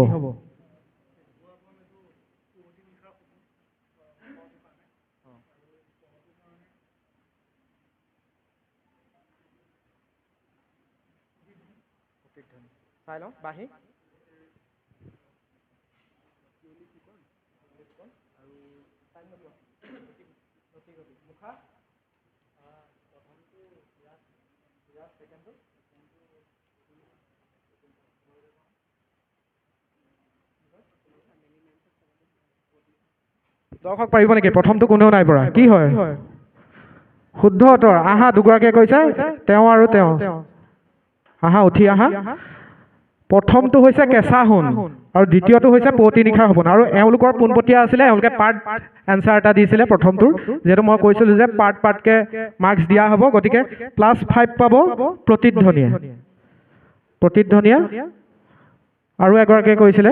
চাই লওঁ। বাঁহী দৰ্শক পাৰিব নেকি? প্ৰথমটো কোনেও নাই পৰা, কি হয়? শুদ্ধ উত্তৰ। আহা, দুগৰাকীয়ে কৈছে তেওঁ আৰু তেওঁ। আহা, উঠি আহা। প্ৰথমটো হৈছে কেঁচা সোণ আৰু দ্বিতীয়টো হৈছে পুৱতি নিশাৰ সপোন। আৰু এওঁলোকৰ পোনপটীয়া আছিলে, এওঁলোকে পাৰ্ট এনচাৰ এটা দিছিলে প্ৰথমটোৰ। যিহেতু মই কৈছিলোঁ যে পাৰ্টকে মাৰ্কছ দিয়া হ'ব, গতিকে +5 পাব প্ৰতিধ্বনিয়ে। আৰু এগৰাকীয়ে কৈছিলে,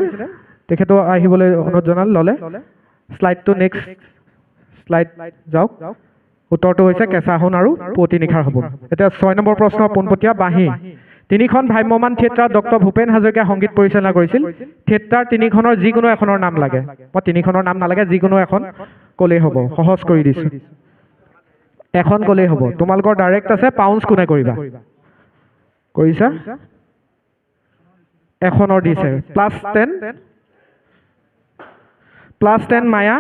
তেখেতো আহিবলৈ অনুৰোধ জনাল, ল'লে। শ্লাইডটো নেক্সট শ্লাইড যাওক। উত্তৰটো হৈছে কেঁচা সোণ আৰু পুৱতি নিশাৰ সপোন। এতিয়া 6 নম্বৰ প্ৰশ্ন পোনপটীয়া বাঁহী। 3খন ভ্ৰাম্যমাণ থিয়েটাৰত ডক্টৰ ভূপেন হাজৰিকাই সংগীত পৰিচালনা কৰিছিল। থিয়েটাৰ 3খনৰ যিকোনো এখনৰ নাম লাগে। মই 3খনৰ নাম নালাগে, যিকোনো এখন ক'লেই হ'ব, সহজ কৰি দিছোঁ। এখন ক'লেই হ'ব। তোমালোকৰ ডাইৰেক্ট আছে, পাউঞ্চ কোনে কৰিবা? কৰিছা? এখনৰ দিছে, +10 মায়া,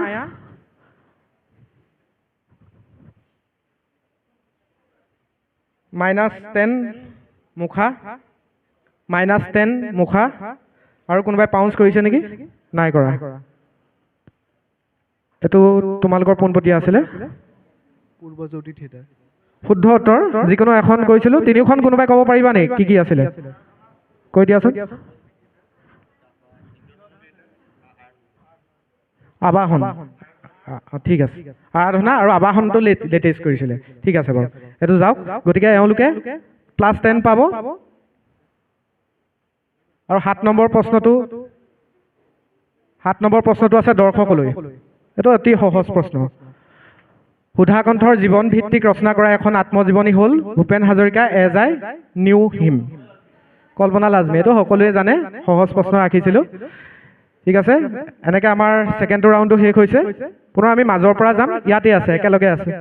-10 মুখা, -10 মুখা। আৰু কোনোবাই পাউঞ্চ কৰিছে নেকি? নাই কৰা। এইটো তোমালোকৰ পোনপটীয়া আছিলে। পূৰ্বজ্যোতি থিয়েটাৰ। শুদ্ধ উত্তৰ। যিকোনো এখন কৈছিলোঁ। 3খন কোনোবাই ক'ব পাৰিবা নেকি কি আছিলে? কৈ দিয়াচোন। আবাহন, ঠিক আছে। আৰাধনা আৰু আবাহনটো লেটেষ্ট কৰিছিলে। ঠিক আছে বাৰু, এইটো যাওক। গতিকে এওঁলোকে +10 পাব। আৰু 7 নম্বৰ প্ৰশ্নটো আছে দৰ্শকলৈ। এইটো অতি সহজ প্ৰশ্ন। সুধাকণ্ঠৰ জীৱন ভিত্তিক ৰচনা কৰা এখন আত্মজীৱনী হ'ল Bhupen Hazarika as I knew him. Kalpana Lajmi, এইটো সকলোৱে জানে, সহজ প্ৰশ্ন ৰাখিছিলোঁ। ঠিক আছে, এনেকৈ আমাৰ ছেকেণ্ড ৰাউণ্ডটো শেষ হৈছে। পুনৰ আমি মাজৰ পৰা যাম, ইয়াতে আছে, একেলগে আছে।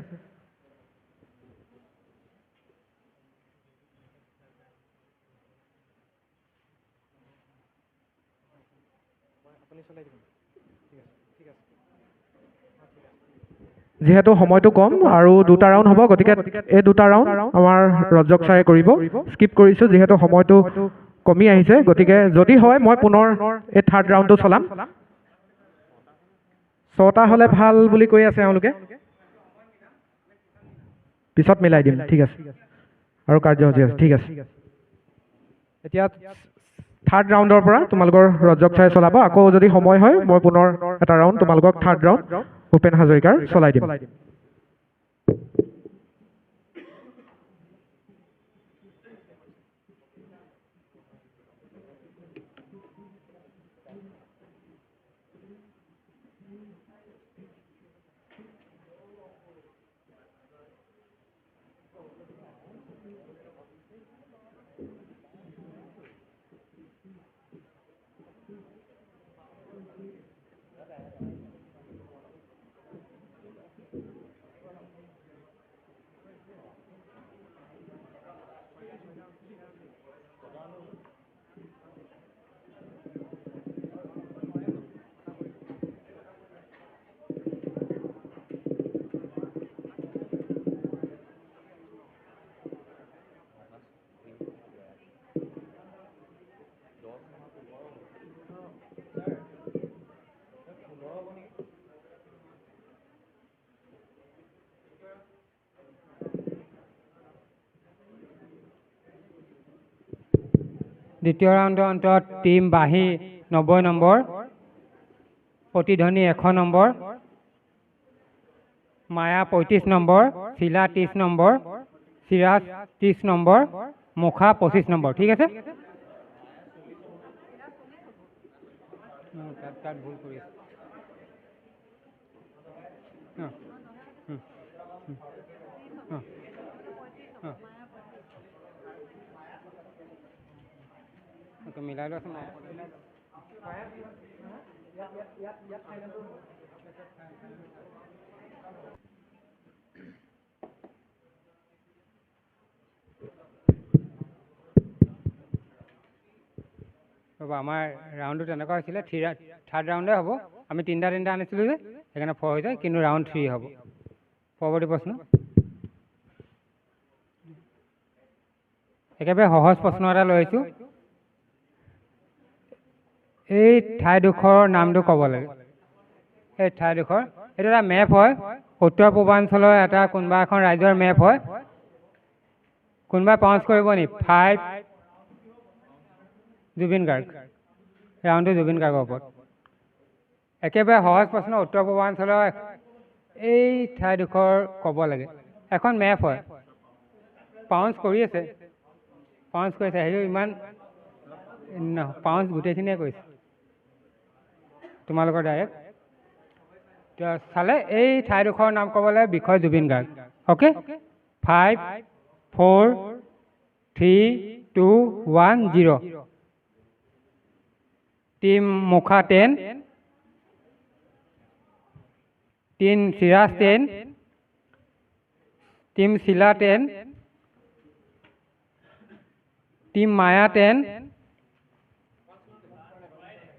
যিহেতু সময়টো কম আৰু 2টা ৰাউণ্ড হ'ব, গতিকে এই 2টা ৰাউণ্ড আমাৰ ৰজক ছাৰে কৰিব। স্কিপ কৰিছোঁ যিহেতু সময়টো কমি আহিছে, গতিকে যদি হয় মই পুনৰ এই 3rd ৰাউণ্ডটো চলাম। 6টা হ'লে ভাল বুলি কৈ আছে এওঁলোকে, পিছত মিলাই দিম। ঠিক আছে, আৰু কাৰ্যসূচী আছে। ঠিক আছে, এতিয়া 3rd ৰাউণ্ডৰ পৰা তোমালোকৰ ৰজক ছাৰে চলাব। আকৌ যদি সময় হয় মই পুনৰ এটা ৰাউণ্ড তোমালোকক 3rd ৰাউণ্ড ভূপেন হাজৰিকাৰ চলাই দিম। দ্বিতীয় ৰাউণ্ডৰ অন্তত টীম বাঁহী 90 নম্বৰ, প্ৰতিধ্বনি 100 নম্বৰ, মায়া 35 নম্বৰ, শিলা 30 নম্বৰ, চিৰাজ 30 নম্বৰ, মুখা 25 নম্বৰ। ঠিক আছে, তাত ভুল কৰি আছে। মিলাই লোৱাচোন। ৰ'ব, আমাৰ ৰাউণ্ডটো তেনেকুৱা হৈছিলে, 3rd ৰাউণ্ডে হ'ব। আমি 3টা আনিছিলোঁ যে, সেইকাৰণে 4 হৈ যায়, কিন্তু ৰাউণ্ড 3 হ'ব। পৰৱৰ্তী প্ৰশ্ন, একেবাৰে সহজ প্ৰশ্ন এটা লৈ আহিছোঁ। এই ঠাইডোখৰৰ নামটো ক'ব লাগে। এই ঠাইডোখৰ, এইটো এটা মেপ হয়, উত্তৰ পূৰ্বাঞ্চলৰ এটা কোনোবা এখন ৰাজ্যৰ মেপ হয়। কোনোবাই পাউন্স কৰিব নি? 5 জুবিন গাৰ্গ। ৰাউণ্ডটো জুবিন গাৰ্গৰ ওপৰত। একেবাৰে সহজ প্ৰশ্ন, উত্তৰ পূৰ্বাঞ্চলৰ এই ঠাইডোখৰ ক'ব লাগে। এখন মেপ হয়, পাউন্স কৰি আছে, সেইটো ইমান পাউন্স গোটেইখিনিয়ে কৰিছে তোমালোকৰ ডাইৰেক্ট চালে। এই ঠাইডোখৰৰ নাম ক'ব লাগে, বিষয় জুবিন গাৰ্গ। অ'কে, 5 4 3 2 1 0। টিম মুখা 10, টিম চিৰাজ 10, টিম শিলা 10, টিম মায়া 10।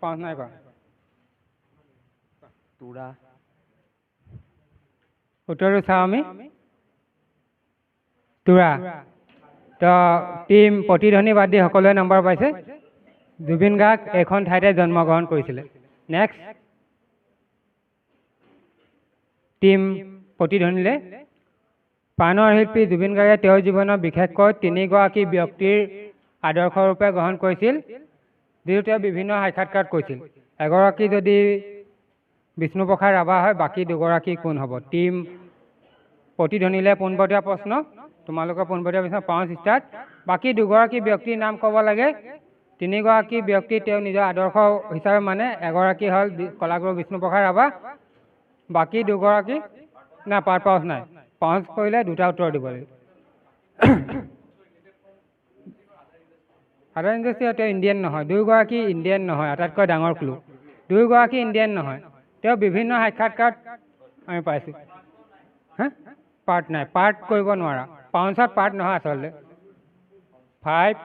পাউন্স নাই কৰা। উত্তৰটো চাওঁ আমি। তোৰা। তো টিম প্ৰতিধ্বনি বাদ দি সকলোৱে নম্বৰ পাইছে। জুবিন গাৰ্গ এইখন ঠাইতে জন্মগ্ৰহণ কৰিছিলে। নেক্সট, টিম প্ৰতিধ্বনিলে। প্ৰাণৰ শিল্পী জুবিন গাৰ্গে তেওঁৰ জীৱনৰ বিশেষকৈ 3গৰাকী ব্যক্তিৰ আদৰ্শৰূপে গ্ৰহণ কৰিছিল, যিটো তেওঁ বিভিন্ন সাক্ষাৎকাৰত কৈছিল। এগৰাকী যদি বিষ্ণুপ্ৰসাদ ৰাভা হয়, বাকী 2গৰাকী কোন হ'ব? টিম প্ৰতিধ্বনিলে পোনপটীয়া প্ৰশ্ন। তোমালোকৰ পোনপটীয়া প্ৰশ্ন 5 ষ্টাৰ্ট। বাকী দুগৰাকী ব্যক্তিৰ নাম ক'ব লাগে। তিনিগৰাকী ব্যক্তি তেওঁ নিজৰ আদৰ্শ হিচাপে মানে, এগৰাকী হ'ল কলাগুৰু বিষ্ণুপ্ৰসাদ ৰাভা, বাকী দুগৰাকী না পাঁচ নাই, 5 কৰিলে 2টা উত্তৰ দিব লাগিব। আদা ইণ্ডাষ্ট্ৰী তেওঁ ইণ্ডিয়ান নহয়, দুয়োগৰাকী ইণ্ডিয়ান নহয়, আটাইতকৈ ডাঙৰ ক্লু। দুয়োগৰাকী ইণ্ডিয়ান নহয়, তেওঁ বিভিন্ন সাক্ষাৎকাৰত আমি পাইছোঁ। হা পাৰ্ট নাই, পাৰ্ট কৰিব নোৱাৰা, 5ত পাৰ্ট নহয় আচলতে। 5,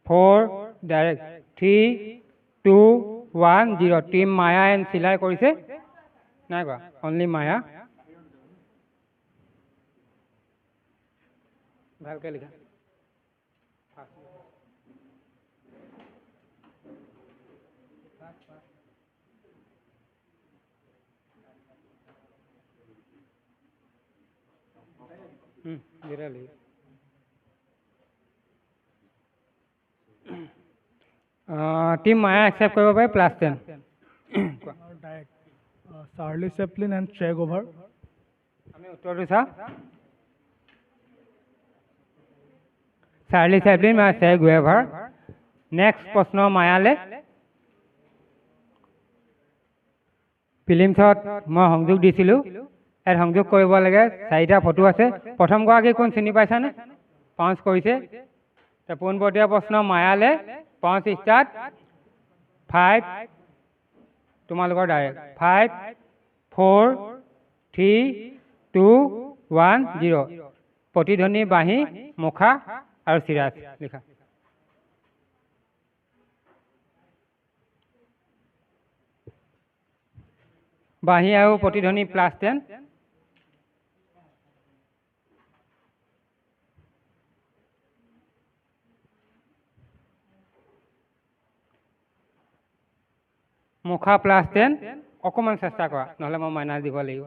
4 ডাইৰেক্ট 3, 2, 1, 0। টিম মায়া এণ্ড চিলাই কৰিছে নাই কোৱা, অনলি মায়া। ভালকৈ লিখা। টিম মায়া একচেপ্ট কৰিব পাৰে +10। ডাইৰেক্ট চাৰ্লি চেপলিন এণ্ড চে গোভাৰ। আমি উত্তৰটো চাওঁ। চাৰ্লি চেপলিন বা চে গোভাৰ। নেক্সট প্ৰশ্ন মায়ালে। ফিল্মছত মই সংযোগ দিছিলোঁ, ইয়াত সংযোগ কৰিব লাগে। 4টা ফটো আছে। প্ৰথমগৰাকী কোন চিনি পাইছানে? 5 কৰিছে। পোনপটীয়া প্ৰশ্ন মায়ালে। 5 ষ্টাৰ্ট। 5 তোমালোকৰ ডাইৰেক্ট 5, 4, 3, 2, 1, 0। প্ৰতিধ্বনি, বাঁহী, মুখা আৰু চিৰাজ লিখা। বাঁহী আৰু প্ৰতিধ্বনি +10। মুখা +10। অকণমান চেষ্টা কৰা, নহ'লে মই মাইনাছ দিব লাগিব।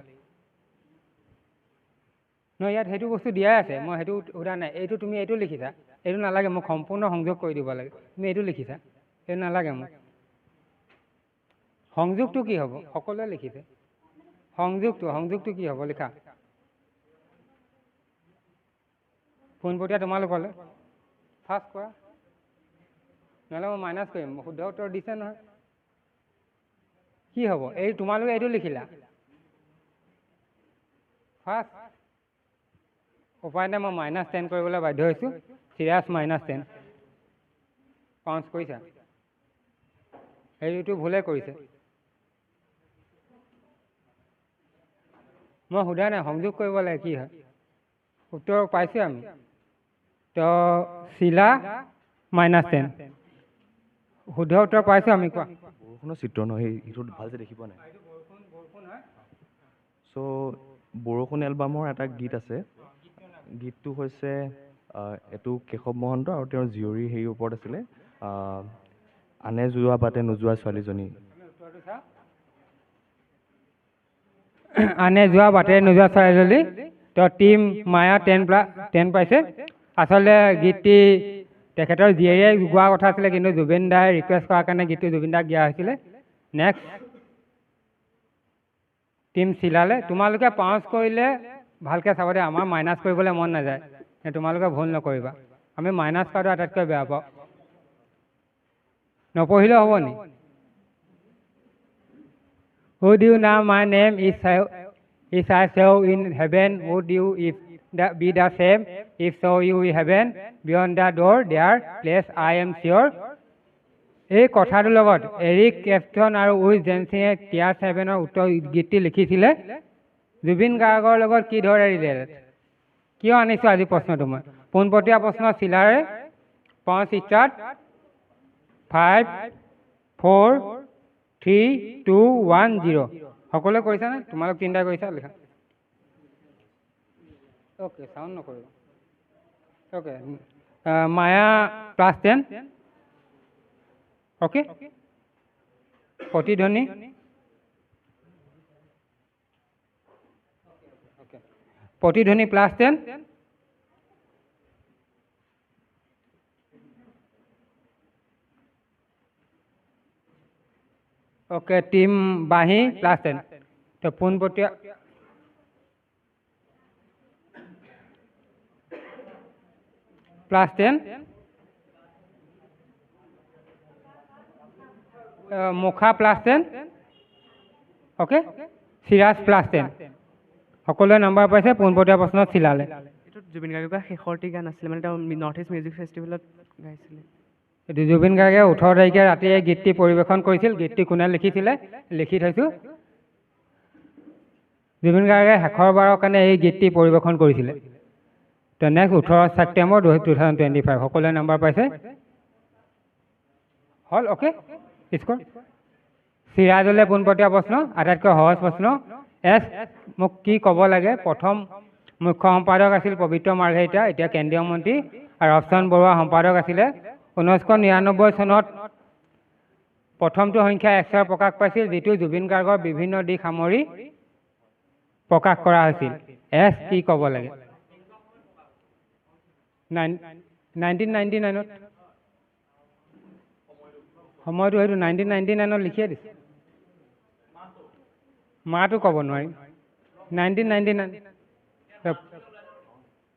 নহয়, ইয়াত সেইটো বস্তু দিয়াই আছে, মই সেইটো সোধা নাই। এইটো তুমি এইটো লিখিছা, এইটো নালাগে মোক, সম্পূৰ্ণ সংযোগ কৰি দিব লাগে। তুমি এইটো লিখিছা, এইটো নালাগে মোক। সংযোগটো কি হ'ব? সকলোৱে লিখিছে। সংযোগটো কি হ'ব লিখা। পোনপটীয়া তোমালোকলৈ ফাৰ্ষ্ট কৰা, নহ'লে মই মাইনাছ কৰিম। শুদ্ধ উত্তৰ দিছে নহয়। কি হ'ব? এই তোমালোকে এইটো লিখিলা ফাৰ্ষ্ট। উপায় নাই, মই -10 কৰিবলৈ বাধ্য হৈছোঁ। চিৰাজ -10। 5 কৰিছা, সেইটো ভুলে কৰিছে। মই সোধা নাই, সংযোগ কৰিব লাগে কি হয়। উত্তৰ পাইছোঁ আমি। তো চিলা -10। শুদ্ধ উত্তৰ পাইছোঁ আমি। কোৱা। বৰষুণৰ চিত্ৰ নহয়, সেইটো ভালছে দেখি পোৱা নাই। চ' বৰষুণ এলবামৰ এটা গীত আছে। গীতটো হৈছে এইটো কেশৱ মহন্ত আৰু তেওঁৰ জীয়ৰী হেৰিৰ ওপৰত আছিলে, আনে যোৱা বাটে নোযোৱা ছোৱালীজনী। আনে যোৱা বাটে নোযোৱা ছোৱালীজনী। তো টিম মায়া 10 পাইছে। আচলতে গীতটি তেখেতৰ জীয়ৰীয়ে গোৱা কথা আছিলে, কিন্তু জুবিন দাই ৰিকুৱেষ্ট কৰাৰ কাৰণে গীতটো জুবিন দাক দিয়া হৈছিলে। নেক্সট টিম চিলালে। তোমালোকে 5 কৰিলে ভালকৈ চাব দে, আমাৰ মাইনাছ কৰিবলৈ মন নাযায়। তোমালোকে ভুল নকৰিবা, আমি মাইনাছ কৰাটো আটাইতকৈ বেয়া পাওঁ। নপঢ়িলেও হ'ব নি? Would you know my name is I saw in heaven? Would you be the same? If so, you in heaven, beyond the door, there place I am sure. এই কথাটোৰ লগত এৰিক ক্লেপটন আৰু উইল জেনছিনে টিয়াৰ 7ৰ উত্তৰ গীতটি লিখিছিলে। জুবিন গাৰ্গৰ লগত কি ধৰে ৰিলেটেড? কিয় আনিছোঁ আজি প্ৰশ্নটো মই? পোনপটীয়া প্ৰশ্ন চিলাৰে। 5 ষ্টাৰ্ট। 5, 4, 3, 2, 1, 0। সকলোৱে কৰিছানে? তোমালোক 3টা কৰিছা, লিখা। অ'কে, চাউণ্ড নকৰিব। অ'কে, মায়া +10। অ'কে, প্ৰতিধ্বনি +10। অ'কে, টিম বাঁহী +10। তো পোনপটীয়া +10 মুখা +10 অ'কে চিৰাজ +10 সকলোৱে নম্বৰ পাইছে পোনপটীয়া প্ৰশ্নত চিলালে এইটো জুবিন গাৰ্গে শেষৰটি গান আছিলে মানে তেওঁ নৰ্থ ইষ্ট মিউজিক ফেষ্টিভেলত গাইছিলে এইটো জুবিন গাৰ্গে 18 তাৰিখে ৰাতি এই গীতটি পৰিৱেশন কৰিছিল গীতটি কোনে লিখিছিলে লিখি থৈছোঁ জুবিন গাৰ্গে শেষৰবাৰৰ কাৰণে এই গীতটি পৰিৱেশন কৰিছিলে তো নেক্সট 18 ছেপ্টেম্বৰ 2025 সকলোৱে নম্বৰ পাইছে হ'ল অ'কে স্ক'ৰ চিৰাজলৈ পোনপটীয়া প্ৰশ্ন আটাইতকৈ সহজ প্ৰশ্ন এছ মোক কি ক'ব লাগে প্ৰথম মুখ্য সম্পাদক আছিল পবিত্ৰ মাৰ্ঘেৰিটা এতিয়া কেন্দ্ৰীয় মন্ত্ৰী আৰু অপচন বৰুৱা সম্পাদক আছিলে 1999 চনত প্ৰথমটো সংখ্যা 100 প্ৰকাশ পাইছিল যিটো জুবিন গাৰ্গৰ বিভিন্ন দিশ সামৰি প্ৰকাশ কৰা হৈছিল এছ কি ক'ব লাগে 1999ত সময়টো হয়তো 1999ত লিখিয়ে দিছে মাহটো ক'ব নোৱাৰিম 1999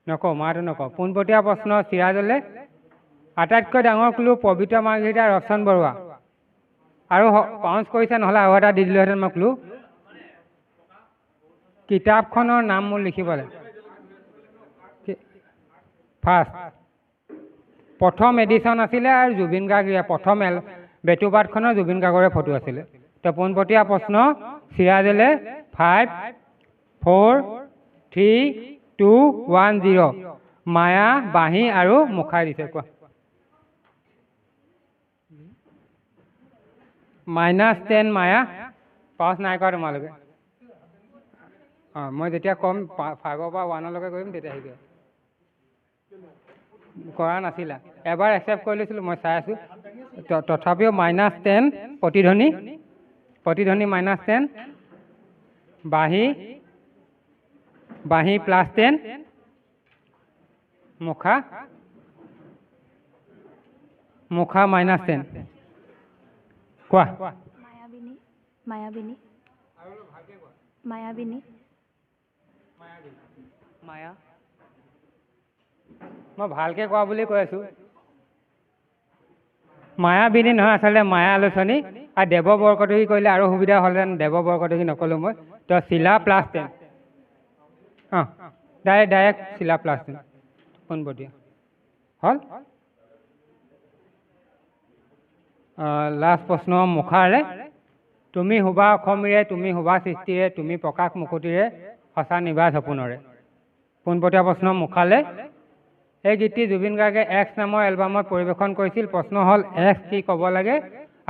নকওঁ মাহটো নকওঁ পোনপটীয়া প্ৰশ্ন চিৰাজলৈ আটাইতকৈ ডাঙৰ ক্লু পবিত্ৰ মাৰ্ঘেৰিটা আৰু অপচন বৰুৱা আৰু পাউঞ্চ কৰিছে নহ'লে আৰু এটা দি দিলোহেঁতেন মই ক্লু কিতাপখনৰ নাম মোৰ লিখিব লাগে ফাৰ্ষ্ট প্ৰথম এডিশ্যন আছিলে আৰু জুবিন গাৰ্গ প্ৰথম বেটুপাতখনৰ জুবিন গাৰ্গৰে ফটো আছিলে তো পোনপটীয়া প্ৰশ্ন চিৰাজলৈ 5 4 3 2 1 0 মায়া বাঁহী আৰু মুখাই দিছে কোৱা -10 মায়া পাছ নাই কৰা তোমালোকে অঁ মই যেতিয়া কম 5ৰ পৰা 1লৈকে কৰিম তেতিয়া শিকে কৰা নাছিলা এবাৰ একচেপ্ট কৰি লৈছিলোঁ মই চাই আছোঁ তথাপিও -10 প্ৰতিধ্বনি -10 বাঁহী +10 মুখা -10 কোৱা মায়াবিনী মায়া মই ভালকৈ কোৱা বুলি কৈ আছোঁ মায়াবিনী নহয় আচলতে মায়া আলোচনী আৰু দেৱ বৰকটকী কৰিলে আৰু সুবিধা হ'লহেঁতেন দেৱ বৰকটকী নক'লোঁ মই তো চিলা +10 অঁ ডাইৰেক্ট চিলা +10 পোনপটীয়া হ'ল লাষ্ট প্ৰশ্ন মুখাৰে তুমি শুবা অসমীৰে তুমি শুবা সৃষ্টিৰে তুমি প্ৰকাশ মুকুতিৰে সঁচা নিবাস সপোনৰে পোনপটীয়া প্ৰশ্ন মুখালে এই গীতটি জুবিন গাৰ্গে এক্স নামৰ এলবামত পৰিৱেশন কৰিছিল প্ৰশ্ন হ'ল এক্স কি ক'ব লাগে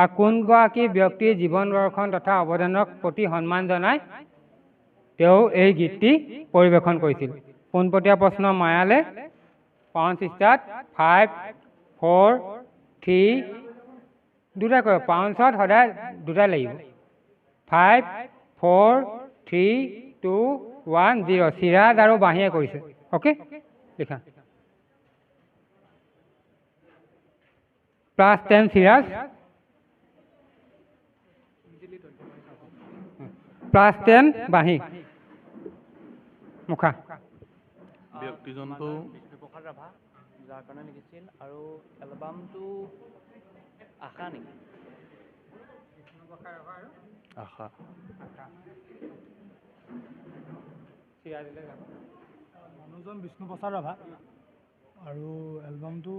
আৰু কোনগৰাকী ব্যক্তিৰ জীৱন দৰ্শন তথা অৱদানক প্ৰতি সন্মান জনাই তেওঁ এই গীতটি পৰিৱেশন কৰিছিল পোনপটীয়া প্ৰশ্ন মায়ালে পাউঞ্চ ষ্টাৰ্ট 5 4 3 দুটা কয় পাউঞ্চত সদায় দুটা লাগিব 5 4 3 2 1 0 চিৰাজ আৰু বাঁহীয়ে কৰিছে অ'কে লিখা +10 চিৰাজ +10 বাঁহী মুখা ব্যক্তিজনটো বিষ্ণুপ্ৰসাদ ৰাভা যাৰ কাৰণে লিখিছিল আৰু এলবামটো আশা নেকি আশা মানুহজন বিষ্ণুপ্ৰসাদ ৰাভা আৰু এলবামটো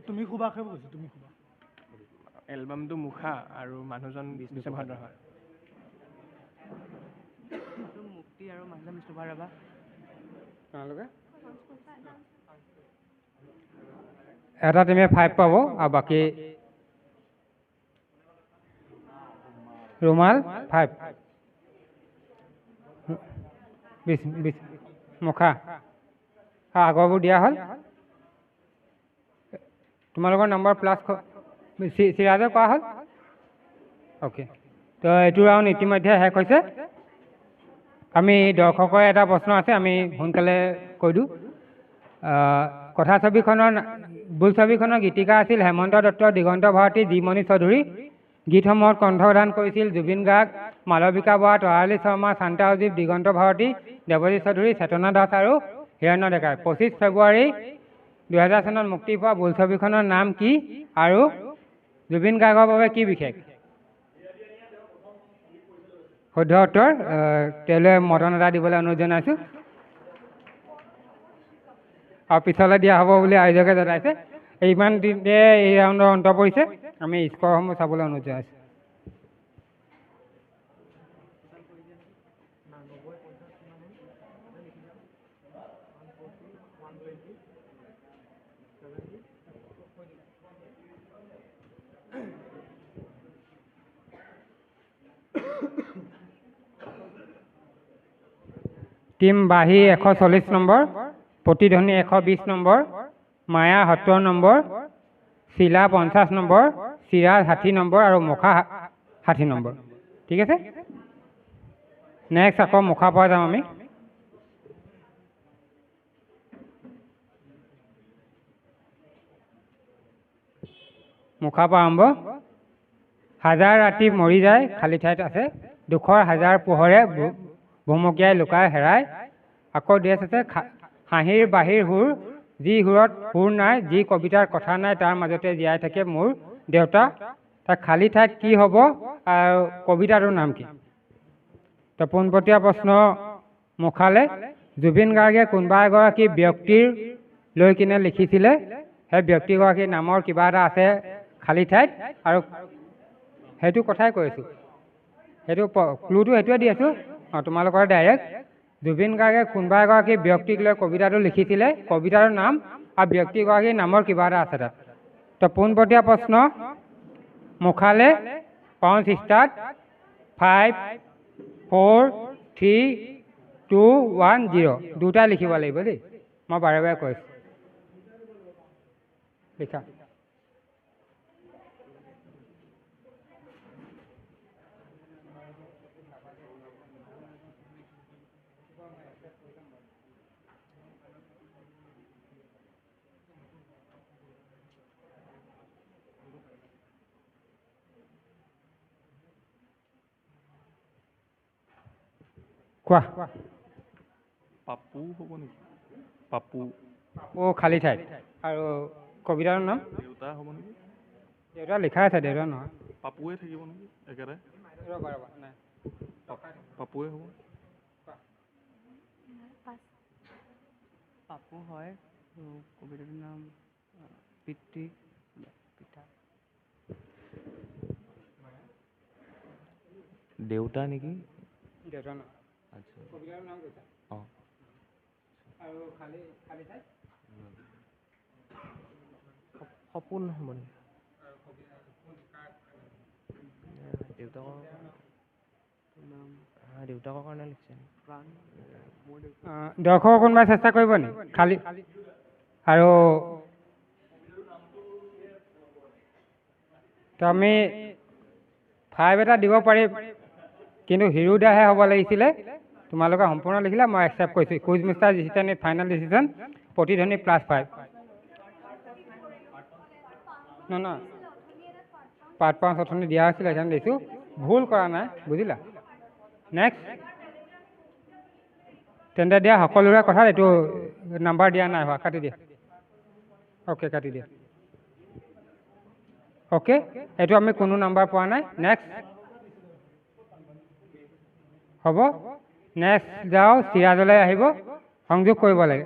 তুমি শুবাকে কৈছোঁ তুমি শুবা এলবামটো মুখা আৰু মানুহজন বিষ্ণুপ্ৰসাদ ৰাভা মুক্তি আৰু মানুহজন বিষ্ণুপ্ৰসাদ ৰাভা তোমালোকে এটা টিমে 5 পাব আৰু বাকী ৰুমাল 5 20 মুখা আগৰবোৰ দিয়া হ'ল তোমালোকৰ নম্বৰ প্লাছ চিৰাজে কোৱা হ'ল অ'কে তো এইটো ৰাউণ্ড ইতিমধ্যে শেষ হৈছে আমি দৰ্শকৰ এটা প্ৰশ্ন আছে আমি সোনকালে কৈ দিওঁ কথা ছবিখনৰ বোলছবিখনৰ গীতিকাৰ আছিল হেমন্ত দত্ত দিগন্ত ভাৰতী জিমণি চৌধুৰী গীতসমূহত কণ্ঠদান কৰিছিল জুবিন গাৰ্গ মালবিকা বৰা তৰালী শৰ্মা শান্তা অজীৱ দিগন্ত ভাৰতী দেৱজিৎ চৌধুৰী, চেতনা দাস আৰু হিৰণ্য ডেকা। 25 ফেব্ৰুৱাৰী 2000 চনত মুক্তি পোৱা বোলছবিখনৰ নাম কি আৰু জুবিন গাৰ্গৰ বাবে কি বিশেষ? শুদ্ধ উত্তৰ তেওঁলৈ মদন এটা দিবলৈ অনুৰোধ জনাইছোঁ আৰু পিছলৈ দিয়া হ'ব বুলি আয়োজকে জনাইছে। ইমান দিনে এই ৰাউণ্ডৰ অন্ত পৰিছে, আমি স্ক'ৰসমূহ চাবলৈ অনুৰোধ জনাইছোঁ। টিম বাঁহী 140 নম্বৰ, প্ৰতিধ্বনি 120 নম্বৰ, মায়া 70 নম্বৰ, শিলা 50 নম্বৰ, চিৰাজ 60 নম্বৰ আৰু মুখা 60 নম্বৰ। ঠিক আছে, নেক্সট আকৌ মুখা পোৱা যাম আমি। মুখা পৰা আৰম্ভ। হাজাৰ ৰাতি মৰি যায় খালী ঠাইত আছে, দুখৰ হাজাৰ পোহৰে ভুমুকিয়াই লুকাই হেৰাই। আকৌ ড্ৰেছ আছে হাঁহিৰ বাহিৰ সুৰ, যি সুৰত সুৰ নাই, যি কবিতাৰ কথা নাই, তাৰ মাজতে জীয়াই থাকে মোৰ দেউতা। তাৰ খালী ঠাইত কি হ'ব আৰু কবিতাটোৰ নাম কি? তো পোনপটীয়া প্ৰশ্ন মুখালে। জুবিন গাৰ্গে কোনোবা এগৰাকী ব্যক্তিৰ লৈ কিনে লিখিছিলে, সেই ব্যক্তিগৰাকীৰ নামৰ কিবা এটা আছে খালী ঠাইত, আৰু সেইটো কথাই কৈ আছোঁ, সেইটো ক্লুটো সেইটোৱে দি আছোঁ তোমালোকৰ ডাইৰেক্ট। জুবিন গাৰ্গে কোনোবা এগৰাকী ব্যক্তিক লৈ কবিতাটো লিখিছিলে, কবিতাটোৰ নাম আৰু ব্যক্তিগৰাকীৰ নামৰ কিবা এটা আছে তাত। তো পোনপটীয়া প্ৰশ্ন মুখালে। Count start. 5, 4, 3, 2, 1, 0। দুটাই লিখিব লাগিব দেই, মই বাৰে বাৰে কৈছোঁ। লিখা। কোৱা। পাপু হ'ব নেকি? পাপু। পাপু খালী ঠাইত আৰু কবিতাৰ নাম? দেউতা হ'ব নেকি? দেউতা লিখা আছে, দেউতা নহয়। পাপুৱে থাকিব নেকি একেটাই? ৰ'বা ৰ'বা, নাই পাপুৱে হ'ব। পাপু হয়, কবিতাটোৰ নাম পিতৃ পিতা। দেউতা নেকি? দেউতা নহয়। আচ্ছা, কবিতাৰ নাম কৈছা অঁ। আৰু খালী ঠাইত সপোন হ'ব নেকি? দেউতাকৰ কাৰণে লিখিছে। দৰ্শকৰ কোনোবাই চেষ্টা কৰিব নি? খালী আৰু তো আমি 5 এটা দিব পাৰিম, কিন্তু হিৰোদাহে হ'ব লাগিছিলে। তোমালোকে সম্পূৰ্ণ লিখিলা, মই একচেপ্ট কৰিছোঁ। Quiz mister decision is final decision, প্ৰতিধ্বনি +5। নহয় পাৰ্ট 5 অথনি দিয়া হৈছিলে, সেইকাৰণে দিছোঁ। ভুল কৰা নাই, বুজিলা? নেক্সট তেন্তে দিয়া, সকলোৰে কথা এইটো নাম্বাৰ দিয়া নাই হোৱা, কাটি দিয়া। অ'কে, কাটি দিয়া। অ'কে, এইটো আমি কোনো নাম্বাৰ পোৱা নাই। নেক্সট হ'ব। নেক্সট যাওঁ, চিৰাজলৈ আহিব, সংযোগ কৰিব লাগে।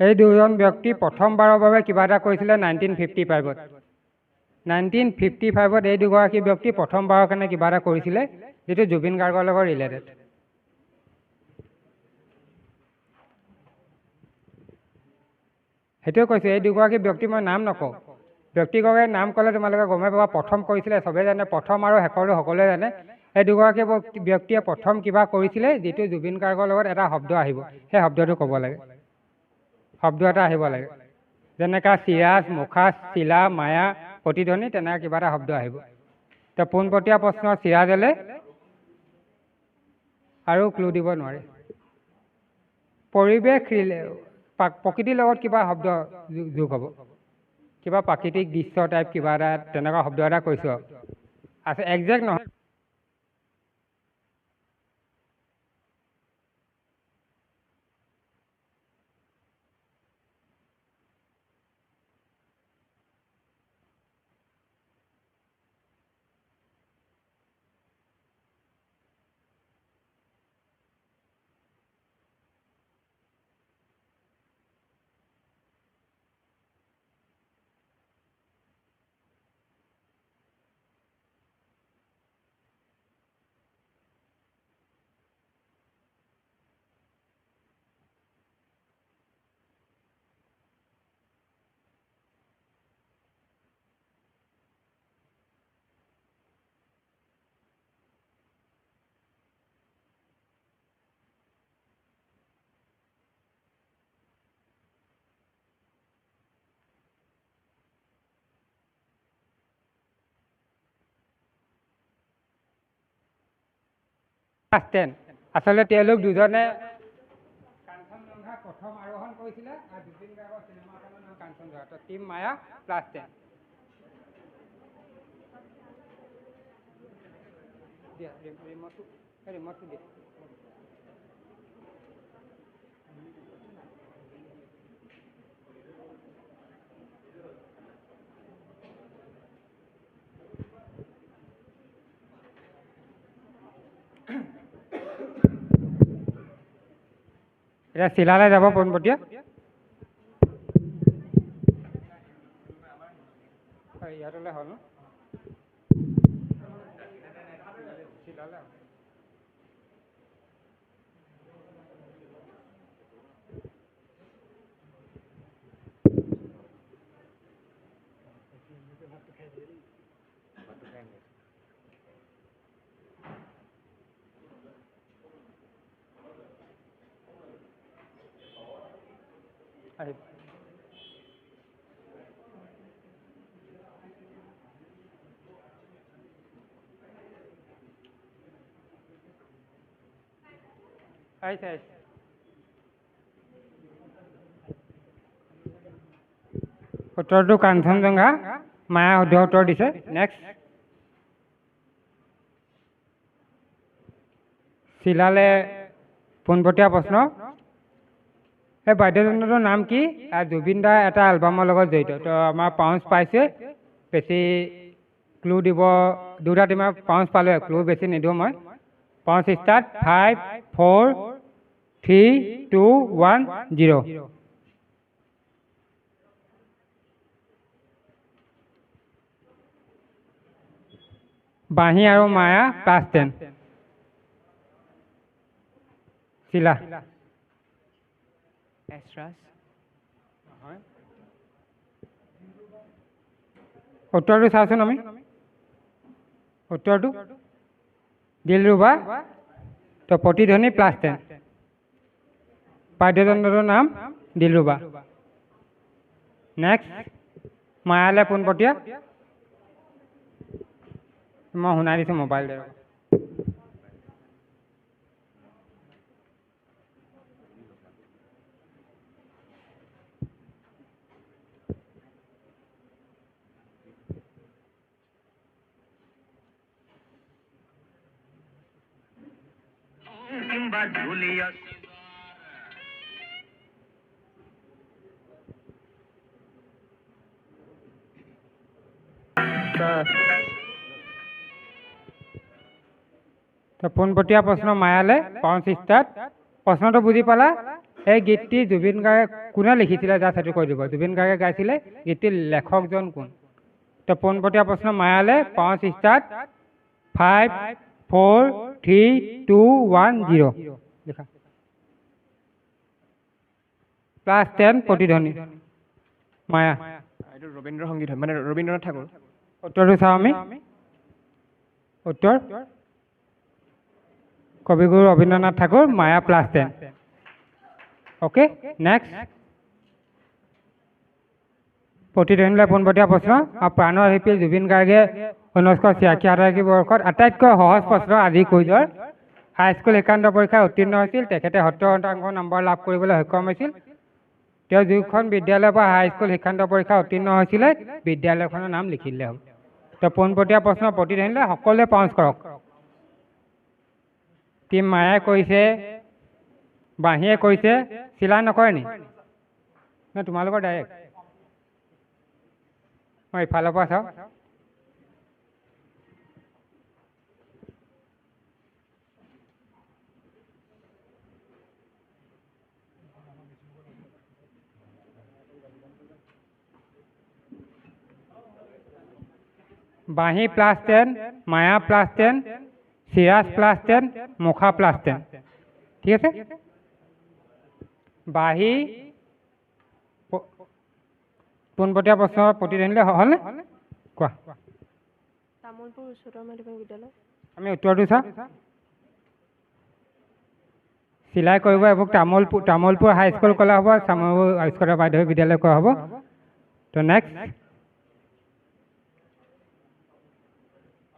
এই দুজন ব্যক্তি প্ৰথমবাৰৰ বাবে কিবা এটা কৰিছিলে 1955-ত। 1955-ত এই দুগৰাকী ব্যক্তি প্ৰথমবাৰৰ কাৰণে কিবা এটা কৰিছিলে, যিটো জুবিন গাৰ্গৰ লগত ৰিলেটেড। সেইটোৱে কৈছোঁ, এই দুগৰাকী ব্যক্তি মই নাম নকওঁ। ব্যক্তিগৰাকীৰ নাম ক'লে তোমালোকে গমেই পাবা, প্ৰথম কৰিছিলে চবেই জানে, প্ৰথম আৰু শেষৰটো সকলোৱে জানে। এই দুগৰাকী ব্যক্তিয়ে প্ৰথম কিবা কৰিছিলে, যিটো জুবিন গাৰ্গৰ লগত এটা শব্দ আহিব, সেই শব্দটো ক'ব লাগে। শব্দ এটা আহিব লাগে, যেনেকৈ চিৰাজ, মুখা, চিলা, মায়া, প্ৰতিধ্বনি, তেনেকৈ কিবা এটা শব্দ আহিব। তো পোনপটীয়া প্ৰশ্ন চিৰাজলৈ, আৰু ক্লু দিব নোৱাৰে। পৰিৱেশ, প্ৰকৃতিৰ লগত কিবা শব্দ যোগ হ'ব, কিবা প্ৰাকৃতিক দৃশ্য টাইপ কিবা এটা, তেনেকুৱা শব্দ এটা কৈছোঁ আৰু আছে, একজেক্ট নহয়। ক্লাছ 10 আচলতে তেওঁলোক দুজনে কাঞ্চনজংঘা প্ৰথম আৰোহণ কৰিছিলে আৰু জুবিন গাৰ্গৰ চিনেমাখনৰ নাম কাঞ্চনজংঘা তো টিম মায়া ক্লাছ 10 দিয়া ৰিমোটটো দিয়া এতিয়া চিলালৈ যাব পোনপটীয়া ইয়াতলৈ হ'ল ন চিলালে আহিব আহিছে উত্তৰটো কাঞ্চনজংঘা মায়া শুদ্ধ উত্তৰ দিছে নেক্সট চিলালে পোনপটীয়া প্ৰশ্ন এই বাদ্যযন্ত্ৰটোৰ নাম কি জুবিন দাৰ এটা এলবামৰ লগত জড়িত তো আমাৰ পাউঞ্চ পাইছে বেছি ক্লু দিব দুটা টিমৰ পাউঞ্চ পালোঁ ক্লু বেছি নিদিওঁ মই পাউঞ্চ ষ্টাৰ্ট 5 4 3 2 1 0 বাঁহী আৰু মায়া ক্লাছ 10 চিলা এষ্ট্ৰাছ উত্তৰটো চাওঁচোন আমি উত্তৰটো দিলৰুবা তো প্ৰতিধ্বনি প্লাছ 10 বাদ্যযন্ত্ৰটোৰ নাম দিলৰুবা নেক্সট মায়ালে পোনপটীয়া মই শুনাই দিছোঁ মোবাইল দে তো পোনপটীয়া প্ৰশ্ন মায়ালে পাউঞ্চ ষ্টাৰ্ট প্ৰশ্নটো বুজি পালা এই গীতটি জুবিন গাৰ্গে কোনে লিখিছিলে জাষ্ট সেইটো কৈ দিব জুবিন গাৰ্গে গাইছিলে গীতটিৰ লেখকজন কোন তো পোনপটীয়া প্ৰশ্ন মায়ালে পাউঞ্চ ষ্টাৰ্ট 5 4 3 2 1 0 লিখা ক্লাছ 10 প্ৰতিধ্বনি মায়া এইটো ৰবীন্দ্ৰ সংগীত হয় মানে ৰবীন্দ্ৰনাথ ঠাকুৰ উত্তৰটো চাওঁ আমি উত্তৰ কবিগুৰু ৰবীন্দ্ৰনাথ ঠাকুৰ মায়া প্লাছ 10 অ'কে নেক্সট প্ৰতিধ্বনিলৈ পোনপটীয়া প্ৰশ্ন আৰু প্ৰাণৰ শিল্পী জুবিন গাৰ্গে 1986 বৰ্ষত আটাইতকৈ সহজ প্ৰশ্ন আজি কুইজৰ হাইস্কুল শিক্ষান্ত পৰীক্ষাত উত্তীৰ্ণ হৈছিল তেখেতে 70% নম্বৰ লাভ কৰিবলৈ সক্ষম হৈছিল তেওঁ যিখন বিদ্যালয়ৰ পৰা হাইস্কুল শিক্ষান্ত পৰীক্ষা উত্তীৰ্ণ হৈছিলে বিদ্যালয়খনৰ নাম লিখিলে হ'ল তো পোনপটীয়া প্ৰশ্ন প্ৰতিধ্বনিলৈ সকলোৱে পাউঞ্চ কৰক টিম মায়াই কৰিছে বাঁহীয়ে কৰিছে চিলাই নকৰে নি ন তোমালোকৰ ডাইৰেক্ট মই ইফালৰ পৰা চাওঁ বাঁহী প্লাছ 10 মায়া প্লাছ 10 চিৰাজ প্লাছ 10 মুখা প্লাছ 10 ঠিক আছে বাঁহী পোনপটীয়া প্ৰশ্ন প্ৰতিধ্বনিলৈ হ'লনে কোৱা তামোলপুৰ উচ্চতৰ মাধ্যমিক বিদ্যালয় আমি উত্তৰটো চাওঁ চিলাই কৰিব এইবোৰ তামোলপুৰ হাইস্কুল ক'লে হ'ব তামোলপুৰ হাইস্কুলৰ মাধ্যমিক বিদ্যালয় কোৱা হ'ব তো নেক্সট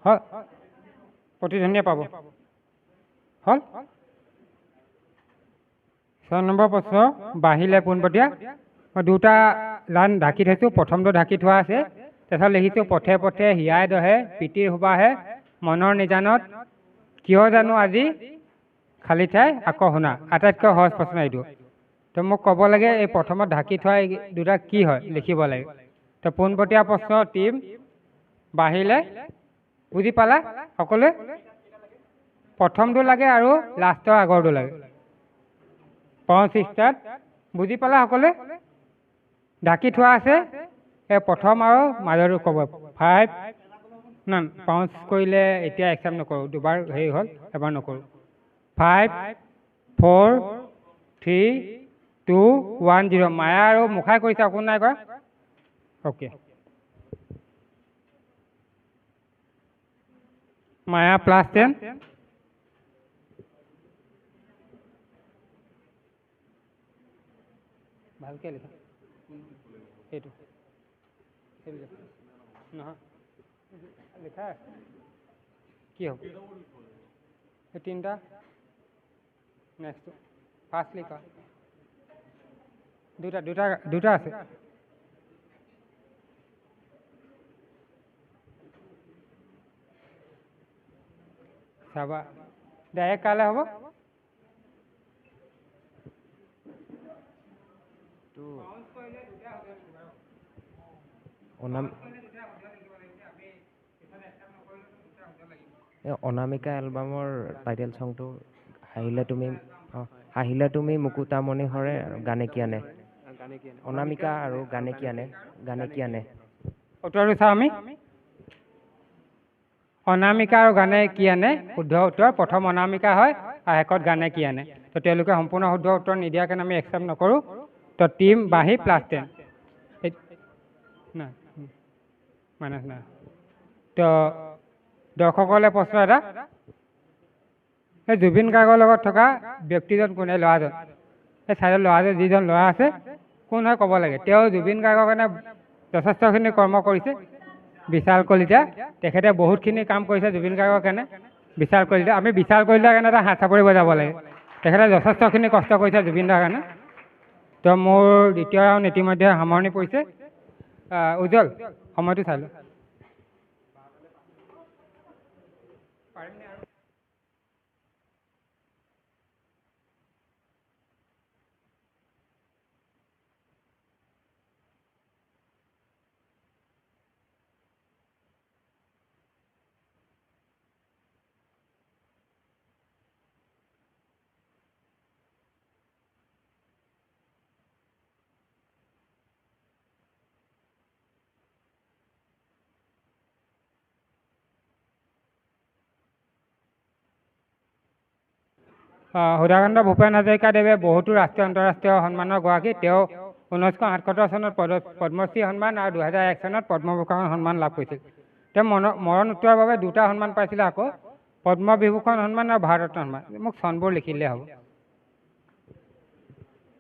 হয় প্ৰতিধ্বনিয়ে পাব হ'ল 6 নম্বৰ প্ৰশ্ন বাঢ়িলে পোনপটীয়া মই দুটা লাইন ঢাকি থৈছোঁ প্ৰথমটো ঢাকি থোৱা আছে তাৰপিছত লিখিছোঁ পথে পথে হিয়াই দহে প্ৰীতিৰ সুবাহে মনৰ নিজানত কিয় জানো আজি খালী ঠাই আকৌ শুনা আটাইতকৈ সহজ প্ৰশ্ন এইটো তো মোক ক'ব লাগে এই প্ৰথমত ঢাকি থোৱা এই দুটা কি হয় লিখিব লাগে তো পোনপটীয়া প্ৰশ্ন টিম বাঢ়িলে বুজি পালা সকলোৱে প্ৰথমটো লাগে আৰু লাষ্টৰ আগৰটো লাগে পাউচ ষ্টাৰ্ট বুজি পালা সকলোৱে ঢাকি থোৱা আছে এই প্ৰথম আৰু মাজৰটো ক'ব 5 না পাউচ কৰিলে এতিয়া একচেপ্ট নকৰোঁ দুবাৰ হেৰি হ'ল এবাৰ নকৰোঁ 5 4 3 2 1 0 মায়া আৰু মুখাই কৰিছে অকণ নাই কৰা অ'কে মায়া +10 ভালকৈ লিখা এইটো নহয় লিখা কি হ'ব এই তিনিটা নেক্সট ফাৰ্ষ্ট লিখা দুটা আছে চাবা ডাইৰেক্ট কাইলৈ হ'ব অনামিকা এলবামৰ টাইটেল চংটো হাঁহিলে তুমি মুকুতামণি হৰে গানে কি আনে অনামিকা আৰু গানে কি আনে উত্তৰটো চাওঁ আমি অনামিকা আৰু গানে কি আনে শুদ্ধ উত্তৰ প্ৰথম অনামিকা হয় আৰু শেষত গানে কি আনে তো তেওঁলোকে সম্পূৰ্ণ শুদ্ধ উত্তৰ নিদিয়াৰ কাৰণে আমি একচেপ্ট নকৰোঁ তো টিম বাঢ়ি +10 নাই মাইনাছ নাই তো দৰ্শকসকলে প্ৰশ্ন এটা এই জুবিন গাৰ্গৰ লগত থকা ব্যক্তিজন কোনে ল'ৰাজন এই চাইডৰ ল'ৰাজন যিজন ল'ৰা আছে কোন হয় ক'ব লাগে তেওঁ জুবিন গাৰ্গৰ কাৰণে যথেষ্টখিনি কৰ্ম কৰিছে বিশাল কলিতা তেখেতে বহুতখিনি কাম কৰিছে জুবিন গাৰ্গৰ কাৰণে বিশাল কলিতা আমি বিশাল কলিতাৰ কাৰণে এটা হাত চাপৰি বজাব লাগে তেখেতে যথেষ্টখিনি কষ্ট কৰিছে জুবিন দাৰ কাৰণে তো মোৰ দ্বিতীয় ৰাউণ্ড ইতিমধ্যে সামৰণি পৰিছে উজ্জ্বল সময়টো চাই লওঁ সুধাকান্ত ভূপেন হাজৰিকাদেৱে বহুতো ৰাষ্ট্ৰীয় আন্তঃৰাষ্ট্ৰীয় সন্মানৰ গৰাকী তেওঁ 1977 চনত পদ্মশ্ৰী সন্মান আৰু 2001 চনত পদ্মভূষণ সন্মান লাভ কৰিছিল তেওঁ মৰণোত্তৰৰ বাবে দুটা সন্মান পাইছিলে আকৌ পদ্মবিভূষণ সন্মান আৰু ভাৰতৰত্ন সন্মান মোক চনবোৰ লিখিলে হ'ব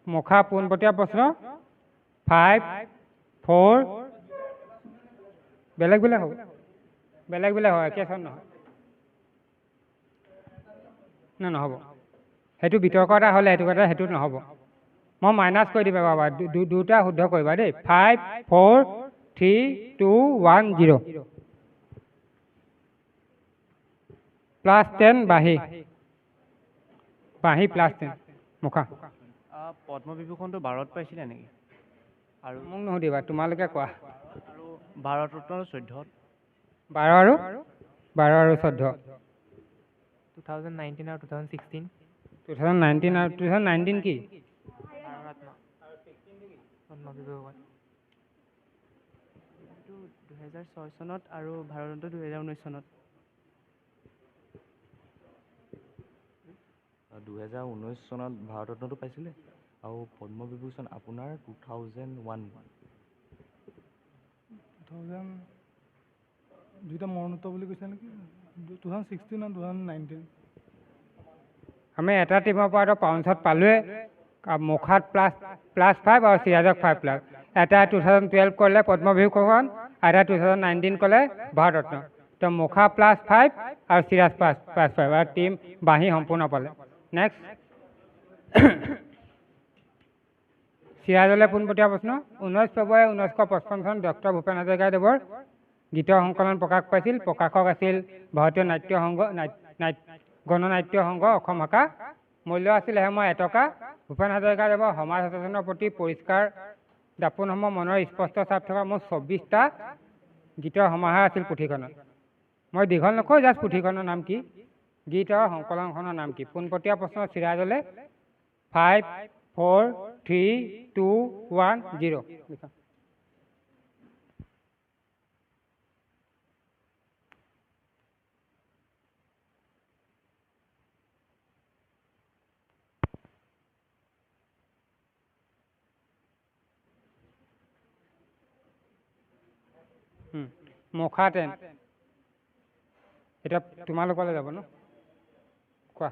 মুখা পোনপটীয়া প্ৰশ্ন 5 4 বেলেগ হ'ব হয় একে চন নহয় নহ'ব সেইটো বিতৰ্ক এটা হ'লে সেইটো নহ'ব মই মাইনাছ কৰি দিবা বাবা দুটা শুদ্ধ কৰিবা দেই 5 4 3 2 1 0 +10 বাঢ়ি +10 মুখা পদ্মবিভূষণটো 12ত পাইছিলে নেকি আৰু মোক নুসুধিবা তোমালোকে কোৱা আৰু ভাৰতৰত্ন 14ত 12 আৰু 14 2019 আৰু 2016 2019 আৰু 2019 কি পদ্মবিভূষণ 2006 চনত আৰু ভাৰতৰত্ন 2019 চনত 2019 চনত ভাৰতৰত্নটো পাইছিলে আৰু পদ্মবিভূষণ আপোনাৰ 2001 দুইটা মৰণোত্তৰ বুলি কৈছে নেকি 2016 আৰু 2019 আমি এটা টিমৰ পৰা পাউঞ্চত পালোৱে মুখাত +5 আৰু চিৰাজক 5 এটা 2012 ক'লে পদ্মবিভূষণ এটা 2019 ক'লে ভাৰতৰত্ন তো মুখা +5 আৰু চিৰাজ +5 আৰু টিম বাঁহী সম্পূৰ্ণ পালে। নেক্সট চিৰাজলৈ পোনপটীয়া প্ৰশ্ন। 19 ফেব্ৰুৱাৰী 1955 চন ডক্টৰ ভূপেন হাজৰিকাদেৱৰ গীতৰ সংকলন প্ৰকাশ পাইছিল। প্ৰকাশক আছিল ভাৰতীয় নাট্য সংঘ গণনাট্য সংঘ অসম শাখা। মূল্য আছিল হেমৰ 1 টকা। ভূপেন হাজৰিকাদেৱৰ সমাজ সচেতনৰ প্ৰতি পৰিষ্কাৰ দাপোনসমূহ মনৰ স্পষ্ট ছাপ থকা মোৰ 24টা গীতৰ সমাহাৰ আছিল পুথিখনত। মই দীঘল নকওঁ, জাষ্ট পুথিখনৰ নাম কি, গীতৰ সংকলনখনৰ নাম কি? পোনপটীয়া প্ৰশ্ন চিৰাজলৈ 5 4 3 2 1 0 লিখা। মুখা টেন, এতিয়া তোমালোকলৈ যাব ন? কোৱা।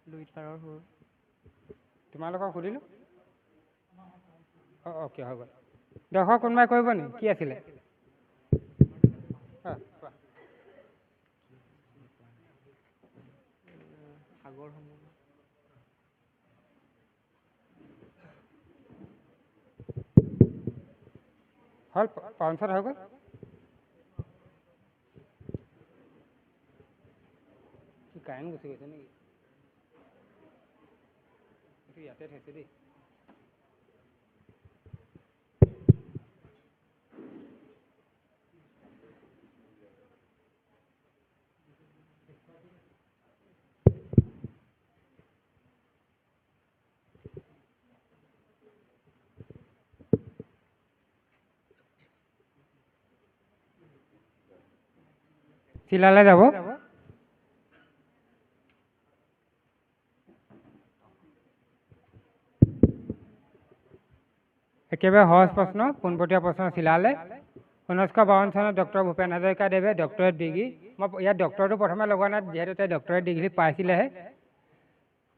লুইত পাৰৰ সুৰ। তোমালোকক সুধিলোঁ। অ'কে, হৈ গ'ল। দৰ্শক কোনোবাই কৰিব নি? কি আছিলে? কোৱা। সাগৰ সমূহ। হ'ল, পাউঞ্চত হৈ গ'ল। কি কাৰেণ্ট গুচি গৈছে নেকি? এইটো ইয়াতে থৈছে দেই। চিলালে যাব। একেবাৰে সহজ প্ৰশ্ন, পোনপটীয়া প্ৰশ্ন চিলালে। 1952 চনত ডক্টৰ ভূপেন হাজৰিকাদেৱে ডক্টৰেট ডিগ্ৰী, মই ইয়াত ডক্টৰটো প্ৰথমে লগোৱা নাই, যিহেতু তেওঁ ডক্টৰেট ডিগ্ৰী পাইছিলেহে।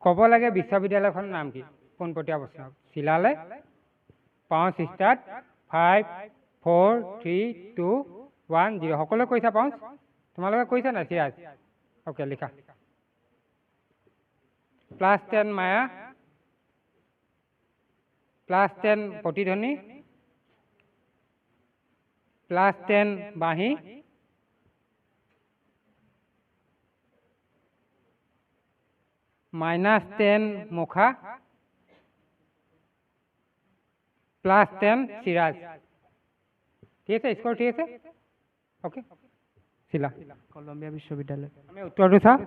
ক'ব লাগে বিশ্ববিদ্যালয়খনৰ নাম কি? পোনপটীয়া প্ৰশ্ন চিলালে। 5 ষ্টাৰ্ট 5 4 3 2 1 0 সকলোৱে কৈছা 5? তোমালোকে কৈছা নাই চিৰাজ? অ'কে, লিখা। +10 মায়া, +10 প্ৰতিধ্বনি, +10 বাঁহী, -10 মুখা, +10 চিৰাজ। ঠিক আছে, স্ক'ৰ ঠিক আছে? অ'কে, চিলা। কলম্বিয়া বিশ্ববিদ্যালয়। আমি উত্তৰটো চাওঁ।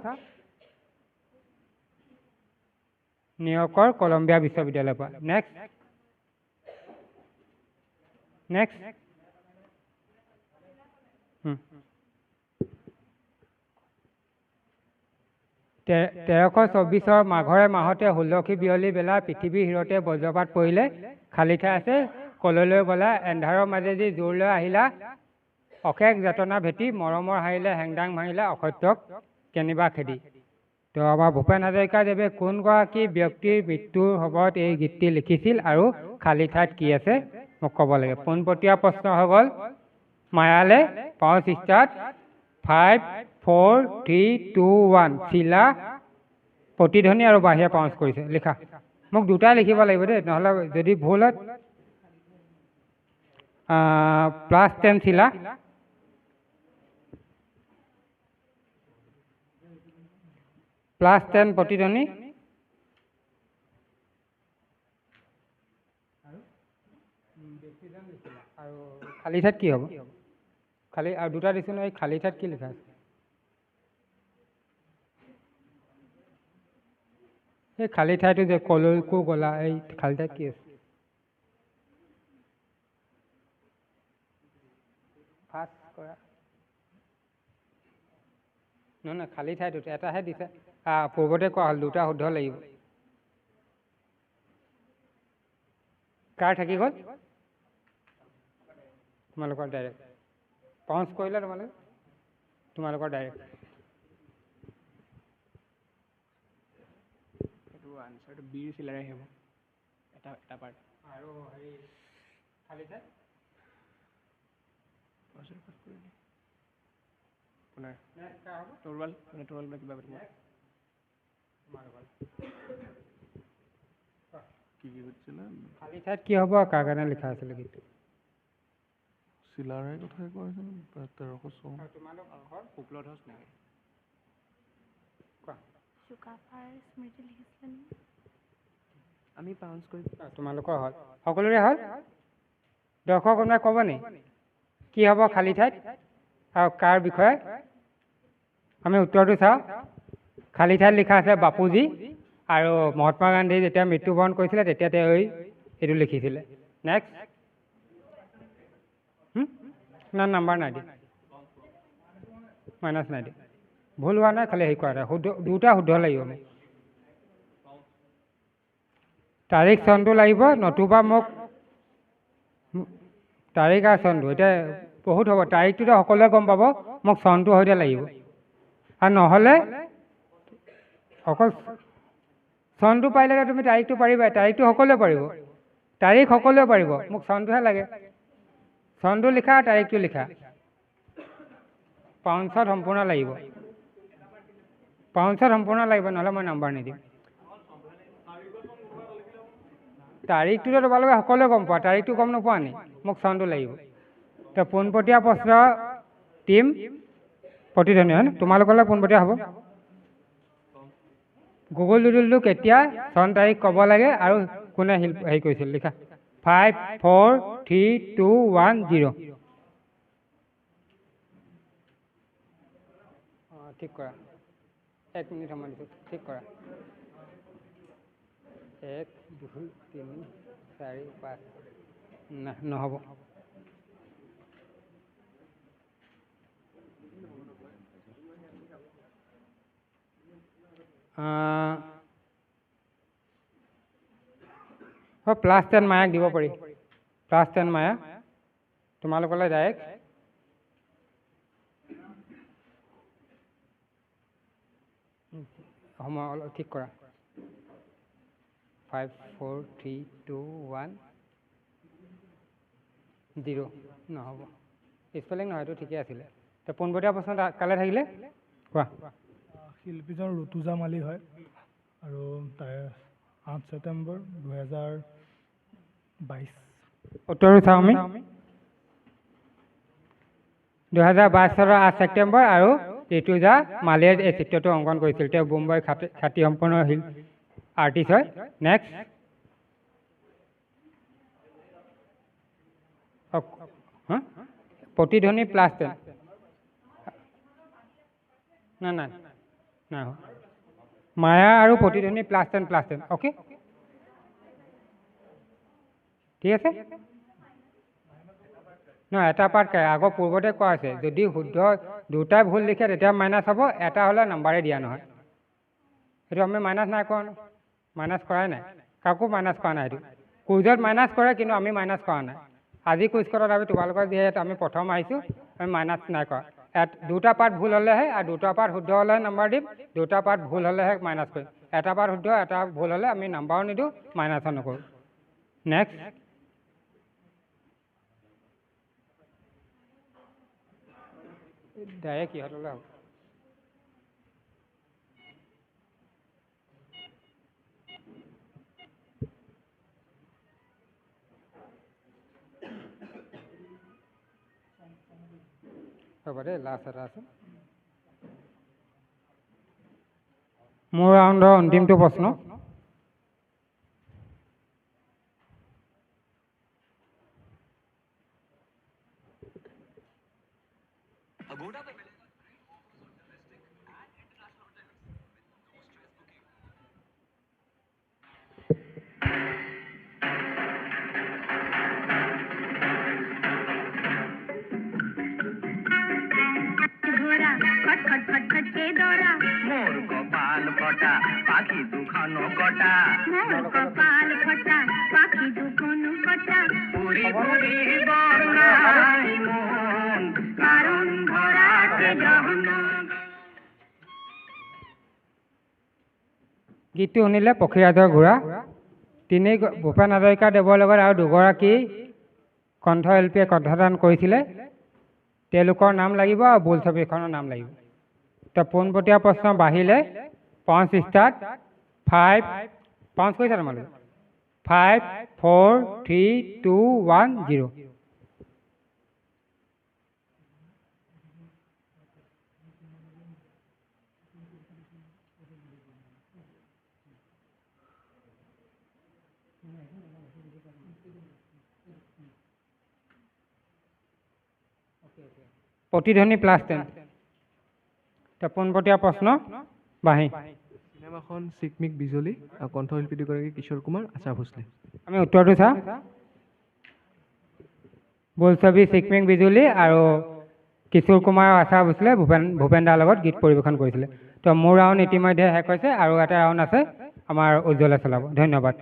নিউয়ৰ্কৰ কলম্বিয়া বিশ্ববিদ্যালয়ৰ পৰা। নেক্সট। নেক্সট। 1324 মাঘৰে মাহতে হুলসী বিয়লি বেলা পৃথিৱীৰ হিৰতে বজ্ৰপাত পৰিলে, খালী ঠাই আছে কলৈলৈ গলা, এন্ধাৰৰ মাজেদি জোৰ লৈ আহিলা, অশেষ যাতনা ভেটি, মৰমৰ হাৰিলে হেংদাং ভাঙিলা, অসত্যক কেনিবা খেদি। তো আমাৰ ভূপেন হাজৰিকাদেৱে কোনগৰাকী ব্যক্তিৰ মৃত্যুৰ সময়ত এই গীতটি লিখিছিল আৰু খালী ঠাইত কি আছে মোক ক'ব লাগে। পোনপটীয়া প্ৰশ্ন হৈ গ'ল মায়ালে। 5 ষ্টাৰ্ট 5 4 3 2 1 চিলা, প্ৰতিধ্বনি আৰু বাহিৰে পাউঞ্চ কৰিছে। লিখা। মোক দুটাই লিখিব লাগিব দেই, নহ'লে যদি ভুল হয় +10 চিলা, +10 প্ৰতিধ্বনি, আৰু খালী ঠাইত কি হ'ব? খালী আৰু দুটা দিছোঁ নহয়, খালী ঠাইত কি লিখা আছে? এই খালী ঠাইটো যে কলৈকো গ'লা, এই খালী ঠাইত কি আছে? ফাৰ্ষ্ট কৰা নহয়, খালী ঠাইটোত এটাহে দিছে। পূৰ্বতে কোৱা হ'ল, দুটা শুদ্ধ লাগিব। কাৰ থাকি গ'ল? তোমালোকৰ ডাইৰেক্ট পাউঞ্চ কৰিলা তোমালোকৰ ডাইৰেক্ট। এইটো আনচাৰটো বিৰ চিলাৰে আহিব, এটা পাৰ্ট। আৰু হেৰি খালী ঠাই তৰোৱাল মানে তৰোৱাল কিবা পাতিব কি হৈছিলে খালী ঠাইত কি হ'ব কাৰ কাৰণে লিখা আছিলে গীতটো চিলাৰায় কথাই কোৱা হৈছিল 1304 শুক্লধ্বজ নেকি চুকাফাৰ স্মৃতি লিখিছিলে নেকি আমি পাউন্স কৰি তোমালোকৰ হ'ল সকলোৰে হ'ল দৰ্শক কোনোবাই ক'ব নি কি হ'ব খালী ঠাইত আৰু কাৰ বিষয়ে আমি উত্তৰটো চাওঁ খালী ঠাইত লিখা আছে বাপুজী আৰু মহাত্মা গান্ধী যেতিয়া মৃত্যুবৰণ কৰিছিলে তেতিয়া তেওঁ এইটো লিখিছিলে নেক্সট না নাম্বাৰ নাই দিয়া মাইনাছ নাই দিয়া ভুল হোৱা নাই খালি হেৰি কৰা নাই শুদ্ধ দুটা শুদ্ধ লাগিব মোক তাৰিখ চনটো লাগিব নতুবা মোক তাৰিখ আৰু চনটো এতিয়া বহুত হ'ব তাৰিখটোতো সকলোৱে গম পাব মোক চনটো সৈতে লাগিব আৰু নহ'লে অকল চনটো পাৰিলে তুমি তাৰিখটো পাৰিবা তাৰিখটো সকলোৱে পাৰিব তাৰিখ সকলোৱে পাৰিব মোক চনটোহে লাগে চনটো লিখা আৰু তাৰিখটো লিখা পাউঞ্চত সম্পূৰ্ণ লাগিব পাউঞ্চত সম্পূৰ্ণ লাগিব নহ'লে মই নাম্বাৰ নিদিম তাৰিখটোতো তোমালোকে সকলোৱে গম পোৱা তাৰিখটো গম নোপোৱা নি মোক চনটো লাগিব তো পোনপটীয়া প্ৰশ্ন টিম প্ৰতিধ্বনি হয় তোমালোকলৈ পোনপটীয়া হ'ব গুগল ডুডলটো কেতিয়া চন তাৰিখ ক'ব লাগে আৰু কোনে হেৰি কৰিছিল লিখা 5 4 3 2 1 0 ঠিক কৰা 1 মিনিট সময় দিছোঁ ঠিক কৰা 1 2 3 4 5 নহ'ব +10 মায়াক দিব পাৰি +10 মায়া তোমালোকলৈ ডাইৰেক্ট সময় অলপ ঠিক কৰা 5 4 3 2 1 0 নহ'ব স্পেলিং নহয় এইটো ঠিকে আছিলে তো পোনপটীয়া প্ৰশ্ন কালে থাকিলে কোৱা শিল্পীজন ঋতুজা মালি হয় আৰু তাই 8 ছেপ্টেম্বৰ 2022 উত্তৰটো চাওঁ আমি 2022 চনৰ 8 ছেপ্টেম্বৰ আৰু ঋতুজা মালিয়ে এই চিত্ৰটো অংকন কৰিছিল তেওঁ বোম্বাইৰ খ্যাতিসম্পন্ন আৰ্টিষ্ট হয় নেক্সট প্ৰতিধ্বনি +10 না নাই নাই মায়া আৰু প্ৰতিধ্বনি +10 অ'কে ঠিক আছে নহয় এটা পাৰ্ট আগৰ পূৰ্বতে কোৱা আছে যদি শুদ্ধ দুটাই ভুল লিখে তেতিয়া মাইনাছ হ'ব এটা হ'লে নাম্বাৰে দিয়া নহয় সেইটো আমি মাইনাছ নাই কৰা মাইনাছ কৰাই নাই কাকো মাইনাছ কৰা নাই সেইটো কুইজত মাইনাছ কৰে কিন্তু আমি মাইনাছ কৰা নাই আজি কুইজ কৰাত আমি তোমালোকৰ যিহেতু আমি প্ৰথম আহিছোঁ আমি মাইনাছ নাই কৰা দুটা পাৰ্ট ভুল হ'লেহে আৰু দুটা পাৰ্ট শুদ্ধ হ'লেহে নাম্বাৰ দিম দুটা পাৰ্ট ভুল হ'লেহে মাইনাছ কৰিম এটা পাৰ্ট শুদ্ধ এটা ভুল হ'লে আমি নাম্বাৰো নিদিওঁ মাইনাছো নকৰোঁ নেক্সট ডাইৰেক্ট ইহঁতলৈ হ'ব হ'ব দেই লাষ্ট এটা আছে মোৰ ৰাউণ্ডৰ অন্তিমটো প্ৰশ্ন মোর কপাল ফটা পাখি দুখানো কটা মোর কপাল ফটা পাখি দুখানো কটা পুরি পুরি বর্ণাই মন কারণ ভরাতে জহন গীতটো শুনিলে পক্ষীৰাজৰ ঘোঁৰা তিনি ভূপেন হাজৰিকা দেৱৰ লগত আৰু দুগৰাকী কণ্ঠ শিল্পীয়ে কণ্ঠদান কৰিছিলে তেওঁলোকৰ নাম লাগিব আৰু বোলছবিখনৰ নাম লাগিব। তো পোনপটীয়া প্ৰশ্ন বাঢ়িলে পাউঞ্চ ষ্টাৰ্ট 5 পাউঞ্চ কৰিছা তোমালোকে 5 4 3 2 1 0। প্ৰতিধ্বনি +10। তো পোনপটীয়া প্ৰশ্ন বাঁহী। চিনেমাখন চিকমিক বিজুলী আৰু কণ্ঠশিল্পী দুগৰাকী কিশোৰ কুমাৰ আশা ভোছলে। আমি উত্তৰটো চাওঁ। বোলছবি চিকমিক বিজুলী আৰু কিশোৰ কুমাৰ আৰু আশা ভোছলে ভূপেন দাৰ লগত গীত পৰিৱেশন কৰিছিলে। তো মোৰ ৰাউণ্ড ইতিমধ্যে শেষ হৈছে আৰু এটা ৰাউণ্ড আছে আমাৰ উজ্জ্বলে চলাব। ধন্যবাদ।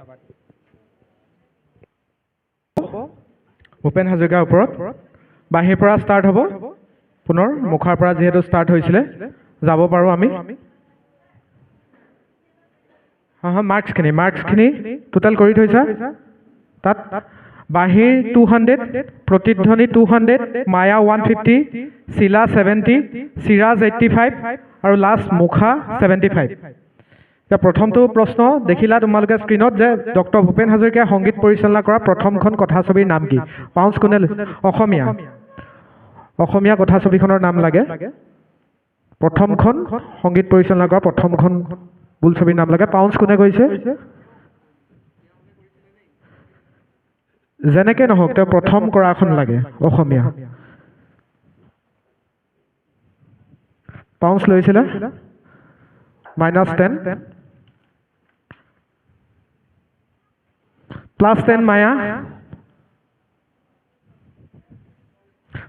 ভূপেন হাজৰিকাৰ ওপৰত বাঁহীৰ পৰা ষ্টাৰ্ট হ'ব। পুনৰ মুখাৰ পৰা যিহেতু ষ্টাৰ্ট হৈছিলে যাব পাৰোঁ আমি। মাৰ্কছখিনি টোটেল কৰি থৈছা তাত। বাঁহীৰ 200, প্ৰতিধ্বনি 200, মায়া 150, চিলা 70, চিৰাজ 85 আৰু লাষ্ট মুখা 75। এতিয়া প্ৰথমটো প্ৰশ্ন দেখিলা তোমালোকে স্ক্ৰীণত যে ডক্টৰ ভূপেন হাজৰিকাই সংগীত পৰিচালনা কৰা প্ৰথমখন কথাছবিৰ নাম কি? পাউঞ্চ কোনে? অসমীয়া কথাছবিখনৰ নাম লাগে। প্ৰথমখন সংগীত পৰিচালনা কৰা প্ৰথমখন বোলছবিৰ নাম লাগে। পাউঞ্চ কোনে কৈছে? যেনেকে নহওক তেওঁ প্ৰথম কৰাখন লাগে অসমীয়া। পাউঞ্চ লৈছিলে -10 +10 মায়া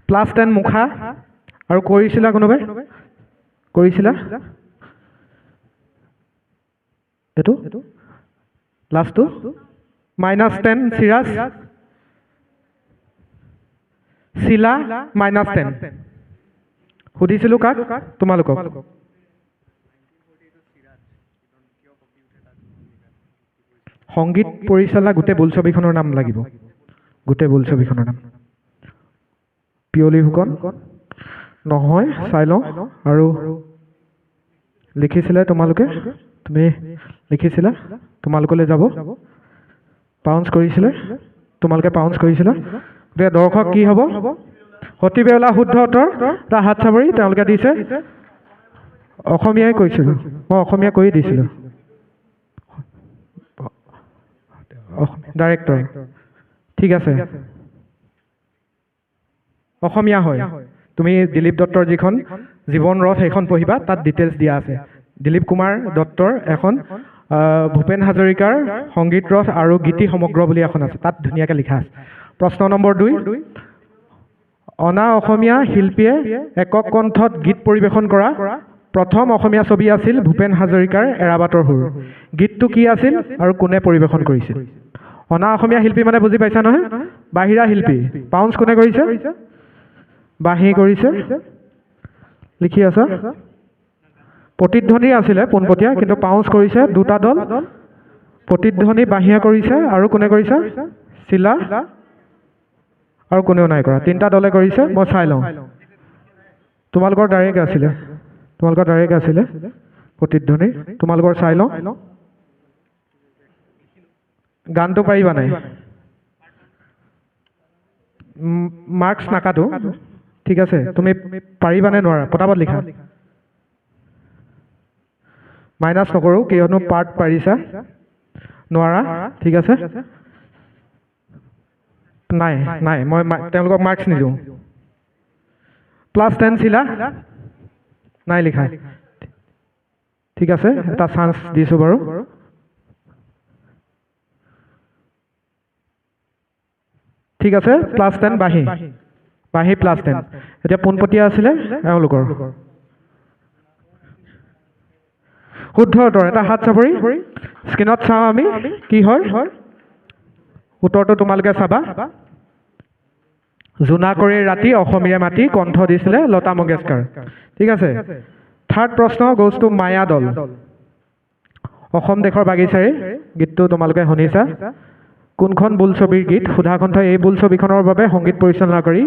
+10 মুখা আৰু কৰিছিলা কোনোবাই? কৰিছিলা এইটো লাষ্টটো -10 চিৰাজ, চিলা -10। সুধিছিলোঁ কাক? তোমালোকক। সংগীত পৰিচালনা গোটেই বোলছবিখনৰ নাম লাগিব। গোটেই বোলছবিখনৰ নাম। পিয়লি ফুকন নহয়, চাই লওঁ। আৰু লিখিছিলে তোমালোকে? তুমি লিখিছিলা? তোমালোকলৈ যাব। পাউঞ্চ কৰিছিলে? তোমালোকে পাউঞ্চ কৰিছিলা? গতিকে দৰ্শক কি হ'ব? সতী বেউলা শুদ্ধ উত্তৰ। এটা হাত চাপৰি তেওঁলোকে দিছে। অসমীয়াই কৈছিলোঁ, মই অসমীয়া কৈয়ে দিছিলোঁ। ডাইৰেক্টৰ ঠিক আছে, অসমীয়া হয়। তুমি দিলীপ দত্তৰ যিখন জীৱন ৰথ সেইখন পঢ়িবা, তাত ডিটেইলছ দিয়া আছে। দিলীপ কুমাৰ দত্তৰ এখন ভূপেন হাজৰিকাৰ সংগীত ৰথ আৰু গীতি সমগ্ৰ বুলি এখন আছে, তাত ধুনীয়াকৈ লিখা আছে। প্ৰশ্ন নম্বৰ 2, অনা অসমীয়া শিল্পীয়ে একক কণ্ঠত গীত পৰিৱেশন কৰা প্ৰথম অসমীয়া ছবি আছিল ভূপেন হাজৰিকাৰ এৰাবাটৰ সুৰ। গীতটো কি আছিল আৰু কোনে পৰিৱেশন কৰিছিল? অনা অসমীয়া শিল্পী মানে বুজি পাইছা নহয়? বাহিৰা শিল্পী। পাউঞ্চ কোনে কৰিছে? বাঁহী কৰিছে। লিখি আছা? প্ৰতিধ্বনি আছিলে পোনপটীয়া, কিন্তু পাউঞ্চ কৰিছে দুটা দল। প্ৰতিধ্বনি বাঁহীয়ে কৰিছে আৰু কোনে কৰিছে? চিলা আৰু কোনেও নাই কৰা। 3টা দলে কৰিছে। মই চাই লওঁ। তোমালোকৰ ডাইৰেক্ট আছিলে প্ৰতিধ্বনি। তোমালোকৰ চাই লওঁ। গানটো পাৰিবা নাই? মাৰ্কছ নাকাটো, ঠিক আছে। তুমি পাৰিবানে নোৱাৰা? পটাপট লিখা। মাইনাছ নকৰোঁ, কিয়নো পাৰ্ট পাৰিছা। নোৱাৰা, ঠিক আছে। নাই, মই তেওঁলোকক মাৰ্কছ নিদিওঁ। +10 চিলা নাই লিখা, ঠিক আছে। এটা চান্স দিছোঁ বাৰু। ঠিক আছে, +10 বাঁহী +10। এতিয়া পোনপটীয়া আছিলে এওঁলোকৰ। শুদ্ধ উত্তৰ। এটা হাত চাপৰি স্ক্ৰীণত চাওঁ আমি কি হয়। উত্তৰটো তোমালোকে চাবা। জোনাকৰিৰ ৰাতি অসমীয়া মাটি, কণ্ঠ দিছিলে লতা মংগেশকাৰ, ঠিক আছে। থাৰ্ড প্ৰশ্ন গ'জ টু মায়া দল। অসম দেশৰ বাগিচাৰী গীতটো তোমালোকে শুনিছা। কোনখন বোলছবিৰ গীত সুধাকণ্ঠই এই বোলছবিখনৰ বাবে সংগীত পৰিচালনা কৰি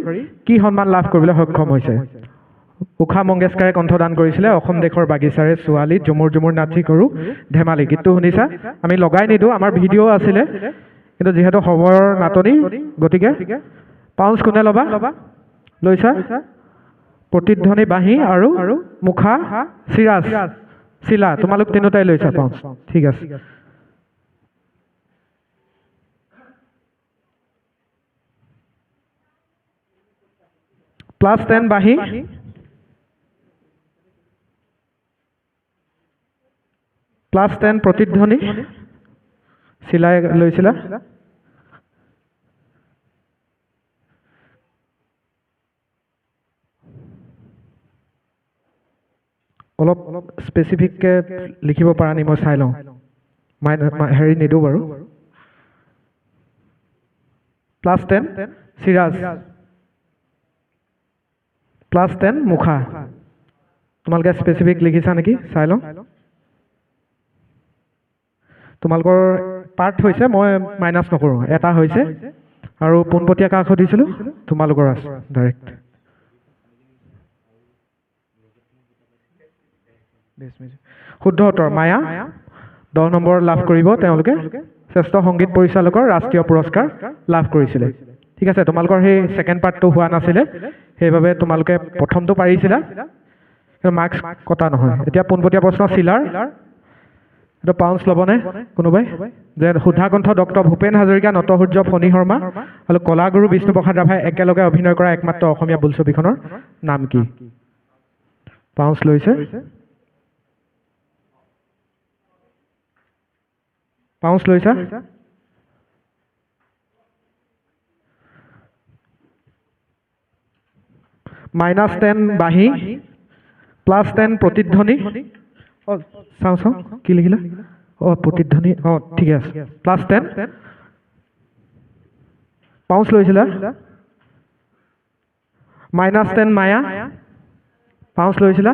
কি সন্মান লাভ কৰিবলৈ সক্ষম হৈছে? উষা মংগেশকাৰে কণ্ঠদান কৰিছিলে অসম দেশৰ বাগিচাৰে ছোৱালী, ঝুমুৰ ঝুমুৰ নাচি কৰো ধেমালি। গীতটো শুনিছা? আমি লগাই নিদিওঁ, আমাৰ ভিডিঅ' আছিলে, কিন্তু যিহেতু সময়ৰ নাটনি গতিকে পাউঞ্চ কোনে ল'বা? লৈছা? প্ৰতিধ্বনি বাঁহী আৰু মুখা চিৰাজ চিলা, তোমালোক তিনিওটাই লৈছা পাউঞ্চ। ঠিক আছে। +10 বাঁহী, +10 প্ৰতিধ্বনি, চিলাই লৈছিলা। অলপ স্পেচিফিককৈ লিখিব পৰা নি মই চাই লওঁ, হেৰি নিদিওঁ বাৰু। +10 চিৰাজ, +10 মুখা। তোমালোকে স্পেচিফিক লিখিছা নেকি চাই লওঁ। তোমালোকৰ পাৰ্ট হৈছে, মই মাইনাছ নকৰোঁ, এটা হৈছে আৰু পোনপটীয়া কাক সুধিছিলোঁ? তোমালোকৰ আছে ডাইৰেক্ট। শুদ্ধ উত্তৰ মায়া 10 নম্বৰ লাভ কৰিব তেওঁলোকে। শ্ৰেষ্ঠ সংগীত পৰিচালকৰ ৰাষ্ট্ৰীয় পুৰস্কাৰ লাভ কৰিছিলে। ঠিক আছে, তোমালোকৰ সেই ছেকেণ্ড পাৰ্টটো হোৱা নাছিলে, সেইবাবে তোমালোকে প্ৰথমটো পাৰিছিলা, মাৰ্কছ কটা নহয়। এতিয়া পোনপটীয়া প্ৰশ্ন চিলাৰ, এইটো পাউঞ্চ ল'বনে কোনোবাই? যে সুধাকণ্ঠ ডক্টৰ ভূপেন হাজৰিকা, নটসূৰ্য ফণী শৰ্মা আৰু কলাগুৰু বিষ্ণুপ্ৰসাদ ৰাভাই একেলগে অভিনয় কৰা একমাত্ৰ অসমীয়া বোলছবিখনৰ নাম কি? পাউঞ্চ লৈছে। পাউঞ্চ লৈছা? -10 বাঁহী, +10 প্ৰতিধ্বনি। চাওঁ কি লিখিলা? প্ৰতিধ্বনি, ঠিকে আছে। +10 পাউঞ্চ লৈছিলা। -10 মায়া, পাউঞ্চ লৈছিলা।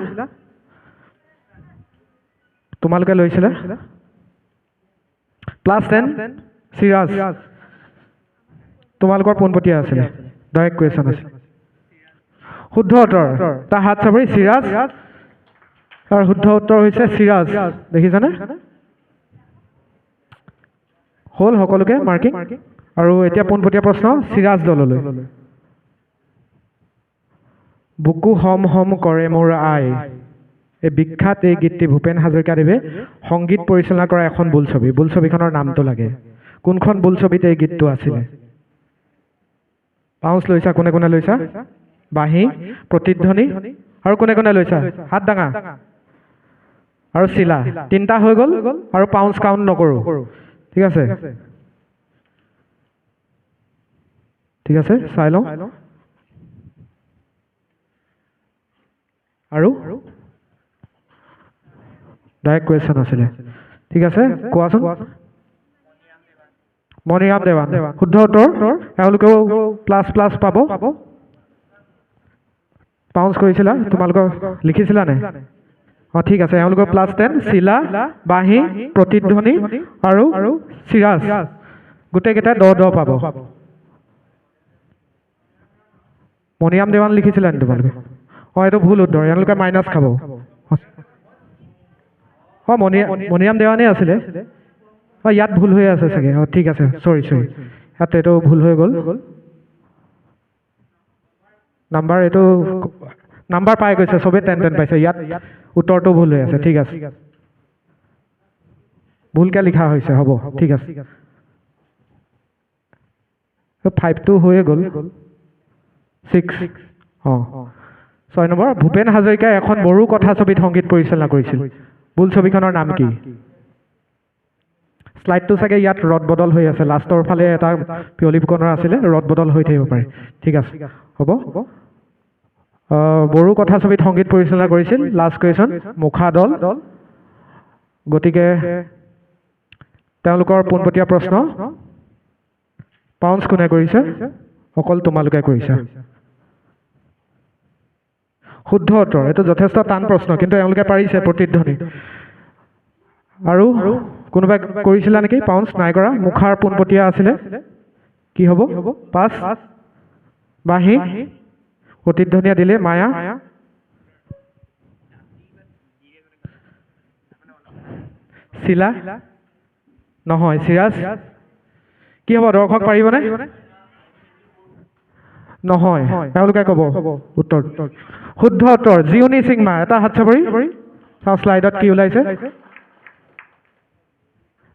তোমালোকে লৈছিলা। +10 চিৰাজ, তোমালোকৰ পোনপটীয়া আছিলে, ডাইৰেক্ট কুৱেশ্যন আছে। শুদ্ধ উত্তৰ, তাৰ হাত চাপৰি চিৰাজ, আৰু শুদ্ধ উত্তৰ হৈছে চিৰাজ। দেখিছানে? হ'ল সকলোকে মাৰ্কিং। আৰু এতিয়া পোনপটীয়া প্ৰশ্ন চিৰাজ দললৈ। বুকু হম হম কৰে মোৰ আই, এই বিখ্যাত এই গীতটি ভূপেন হাজৰিকাদেৱে সংগীত পৰিচালনা কৰা এখন বোলছবি। বোলছবিখনৰ নামটো লাগে। কোনখন বোলছবিত এই গীতটো আছিলে? পাউঞ্চ লৈছা? কোনে কোনে লৈছা? বাঁহী, প্ৰতিধ্বনি আৰু কোনে কোনে লৈছা? হাত দাঙা। আৰু চিলা। তিনিটা হৈ গ'ল আৰু পাউঞ্চ কাউণ্ট নকৰোঁ। ঠিক আছে, ঠিক আছে, চাই লওঁ। আৰু ডাইৰেক্ট কুৱেশ্যন আছিলে। ঠিক আছে, কোৱাচোন। মণিৰাম দেৱান, শুদ্ধ উত্তৰ। এওঁলোকেও ++ পাব। পাউঞ্চ কৰিছিলা? তোমালোকৰ লিখিছিলা নে? ঠিক আছে, এওঁলোকৰ +10 চিলা, বাঁহী, প্ৰতিধ্বনি আৰু চিৰাজ, গোটেইকেইটাই 10 পাব। মণিৰাম দেৱান লিখিছিলা নি তোমালোকে? এইটো ভুল উত্তৰ, এওঁলোকে মাইনাছ খাব। মণিৰাম দেৱানেই আছিলে। ইয়াত ভুল হৈ আছে চাগে। ঠিক আছে, চৰি, ইয়াত এইটো ভুল হৈ গ'ল। নাম্বাৰ, এইটো নাম্বাৰ পাই গৈছে, চবেই 10 পাইছে। ইয়াত উত্তৰটো ভুল হৈ আছে। ঠিক আছে, ভুলকৈ লিখা হৈছে, হ'ব, ঠিক আছে। 5টো হৈয়ে গ'ল। 6, 6 নম্বৰ, ভূপেন হাজৰিকাই এখন বড়ো কথাছবিত সংগীত পৰিচালনা কৰিছিল। বোলছবিখনৰ নাম কি? শ্লাইডটো চাগে ইয়াত ৰদ বদল হৈ আছে, লাষ্টৰ ফালে এটা পিয়লি ফুকনৰ আছিলে, ৰদ বদল হৈ থাকিব পাৰে। ঠিক আছে, হ'ব। বড়ো কথাছবিত সংগীত পৰিচালনা কৰিছিল। লাষ্ট কুৱেশ্যন, মুখা দল। গতিকে তেওঁলোকৰ পোনপটীয়া প্ৰশ্ন, পাউঞ্চ কোনে কৰিছে? অকল তোমালোকে কৰিছা। শুদ্ধ উত্তৰ। এইটো যথেষ্ট টান প্ৰশ্ন, কিন্তু এওঁলোকে পাৰিছে প্ৰতিধ্বনি। আৰু কোনোবাই কৰিছিলা নেকি পাউন্স নাই কৰা মুখাৰ পোনপটীয়া আছিলে কি হ'ব 5 বাঁহী প্ৰতিধ্বনিয়া দিলে মায়া শিলা নহয় চিৰাজ কি হ'ব দৰ্শক পাৰিবনে নহয় তেওঁলোকে ক'ব উত্তৰ শুদ্ধ উত্তৰ জিউনি সিংমা এটা হাত চাপৰি চাওঁ শ্লাইডত কি ওলাইছে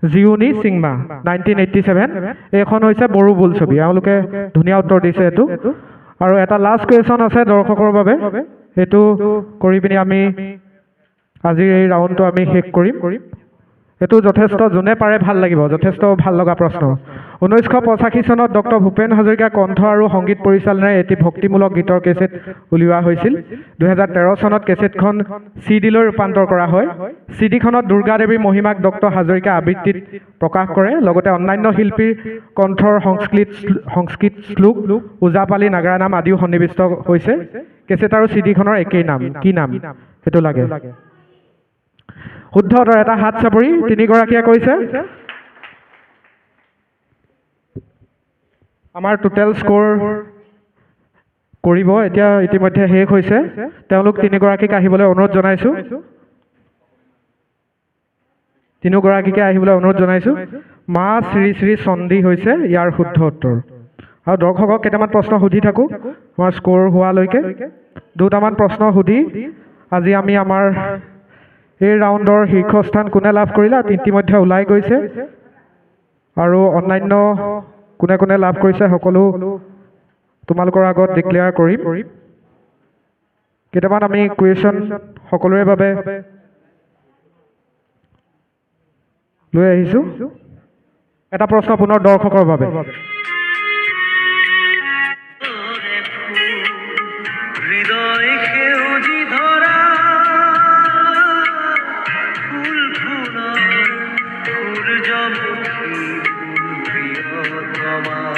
জিউনি সিংমা 1987 এইখন হৈছে বড়ো বোলছবি এওঁলোকে ধুনীয়া উত্তৰ দিছে এইটো আৰু এটা লাষ্ট কুৱেশ্যন আছে দৰ্শকৰ বাবে এইটো কৰি পিনি আমি আজিৰ এই ৰাউণ্ডটো আমি শেষ কৰিম এইটো যথেষ্ট যোনে পাৰে ভাল লাগিব যথেষ্ট ভাল লগা প্ৰশ্ন 1985 চনত ডক্টৰ ভূপেন হাজৰিকা কণ্ঠ আৰু সংগীত পৰিচালনাৰে এটি ভক্তিমূলক গীতৰ কেছেট উলিওৱা হৈছিল 2013 চনত কেছেটখন চিডিলৈ ৰূপান্তৰ কৰা হয় চিডিখনত দুৰ্গা দেৱীৰ মহিমাক ডক্টৰ হাজৰিকা আবৃত্তিত প্ৰকাশ কৰে লগতে অন্যান্য শিল্পীৰ কণ্ঠৰ সংস্কৃত শ্লোক ওজাপালি নাগাৰা নাম আদিও সন্নিৱিষ্ট হৈছে কেছেট আৰু চিডিখনৰ একেই নাম কি নাম সেইটো লাগে শুদ্ধ উত্তৰ এটা হাত চাপৰি তিনিগৰাকীয়ে কৈছে আমাৰ টোটেল স্ক'ৰ কৰিব এতিয়া ইতিমধ্যে শেষ হৈছে তেওঁলোক তিনিগৰাকীক আহিবলৈ অনুৰোধ জনাইছোঁ তিনিগৰাকীকে আহিবলৈ অনুৰোধ জনাইছোঁ মা শ্ৰী শ্ৰী চন্দী হৈছে ইয়াৰ শুদ্ধ উত্তৰ আৰু দৰ্শকক কেইটামান প্ৰশ্ন সুধি থাকোঁ আমাৰ স্ক'ৰ হোৱালৈকে দুটামান প্ৰশ্ন সুধি আজি আমি আমাৰ এই ৰাউণ্ডৰ শীৰ্ষস্থান কোনে লাভ কৰিলে ইতিমধ্যে ওলাই গৈছে আৰু অন্যান্য কোনে কোনে লাভ কৰিছে সকলো তোমালোকৰ আগত ডিক্লেয়াৰ কৰিম কেইটামান আমি কুৱেশ্যন সকলোৰে বাবে লৈ আহিছোঁ এটা প্ৰশ্ন পুনৰ দৰ্শকৰ বাবে প্ৰিয়তমা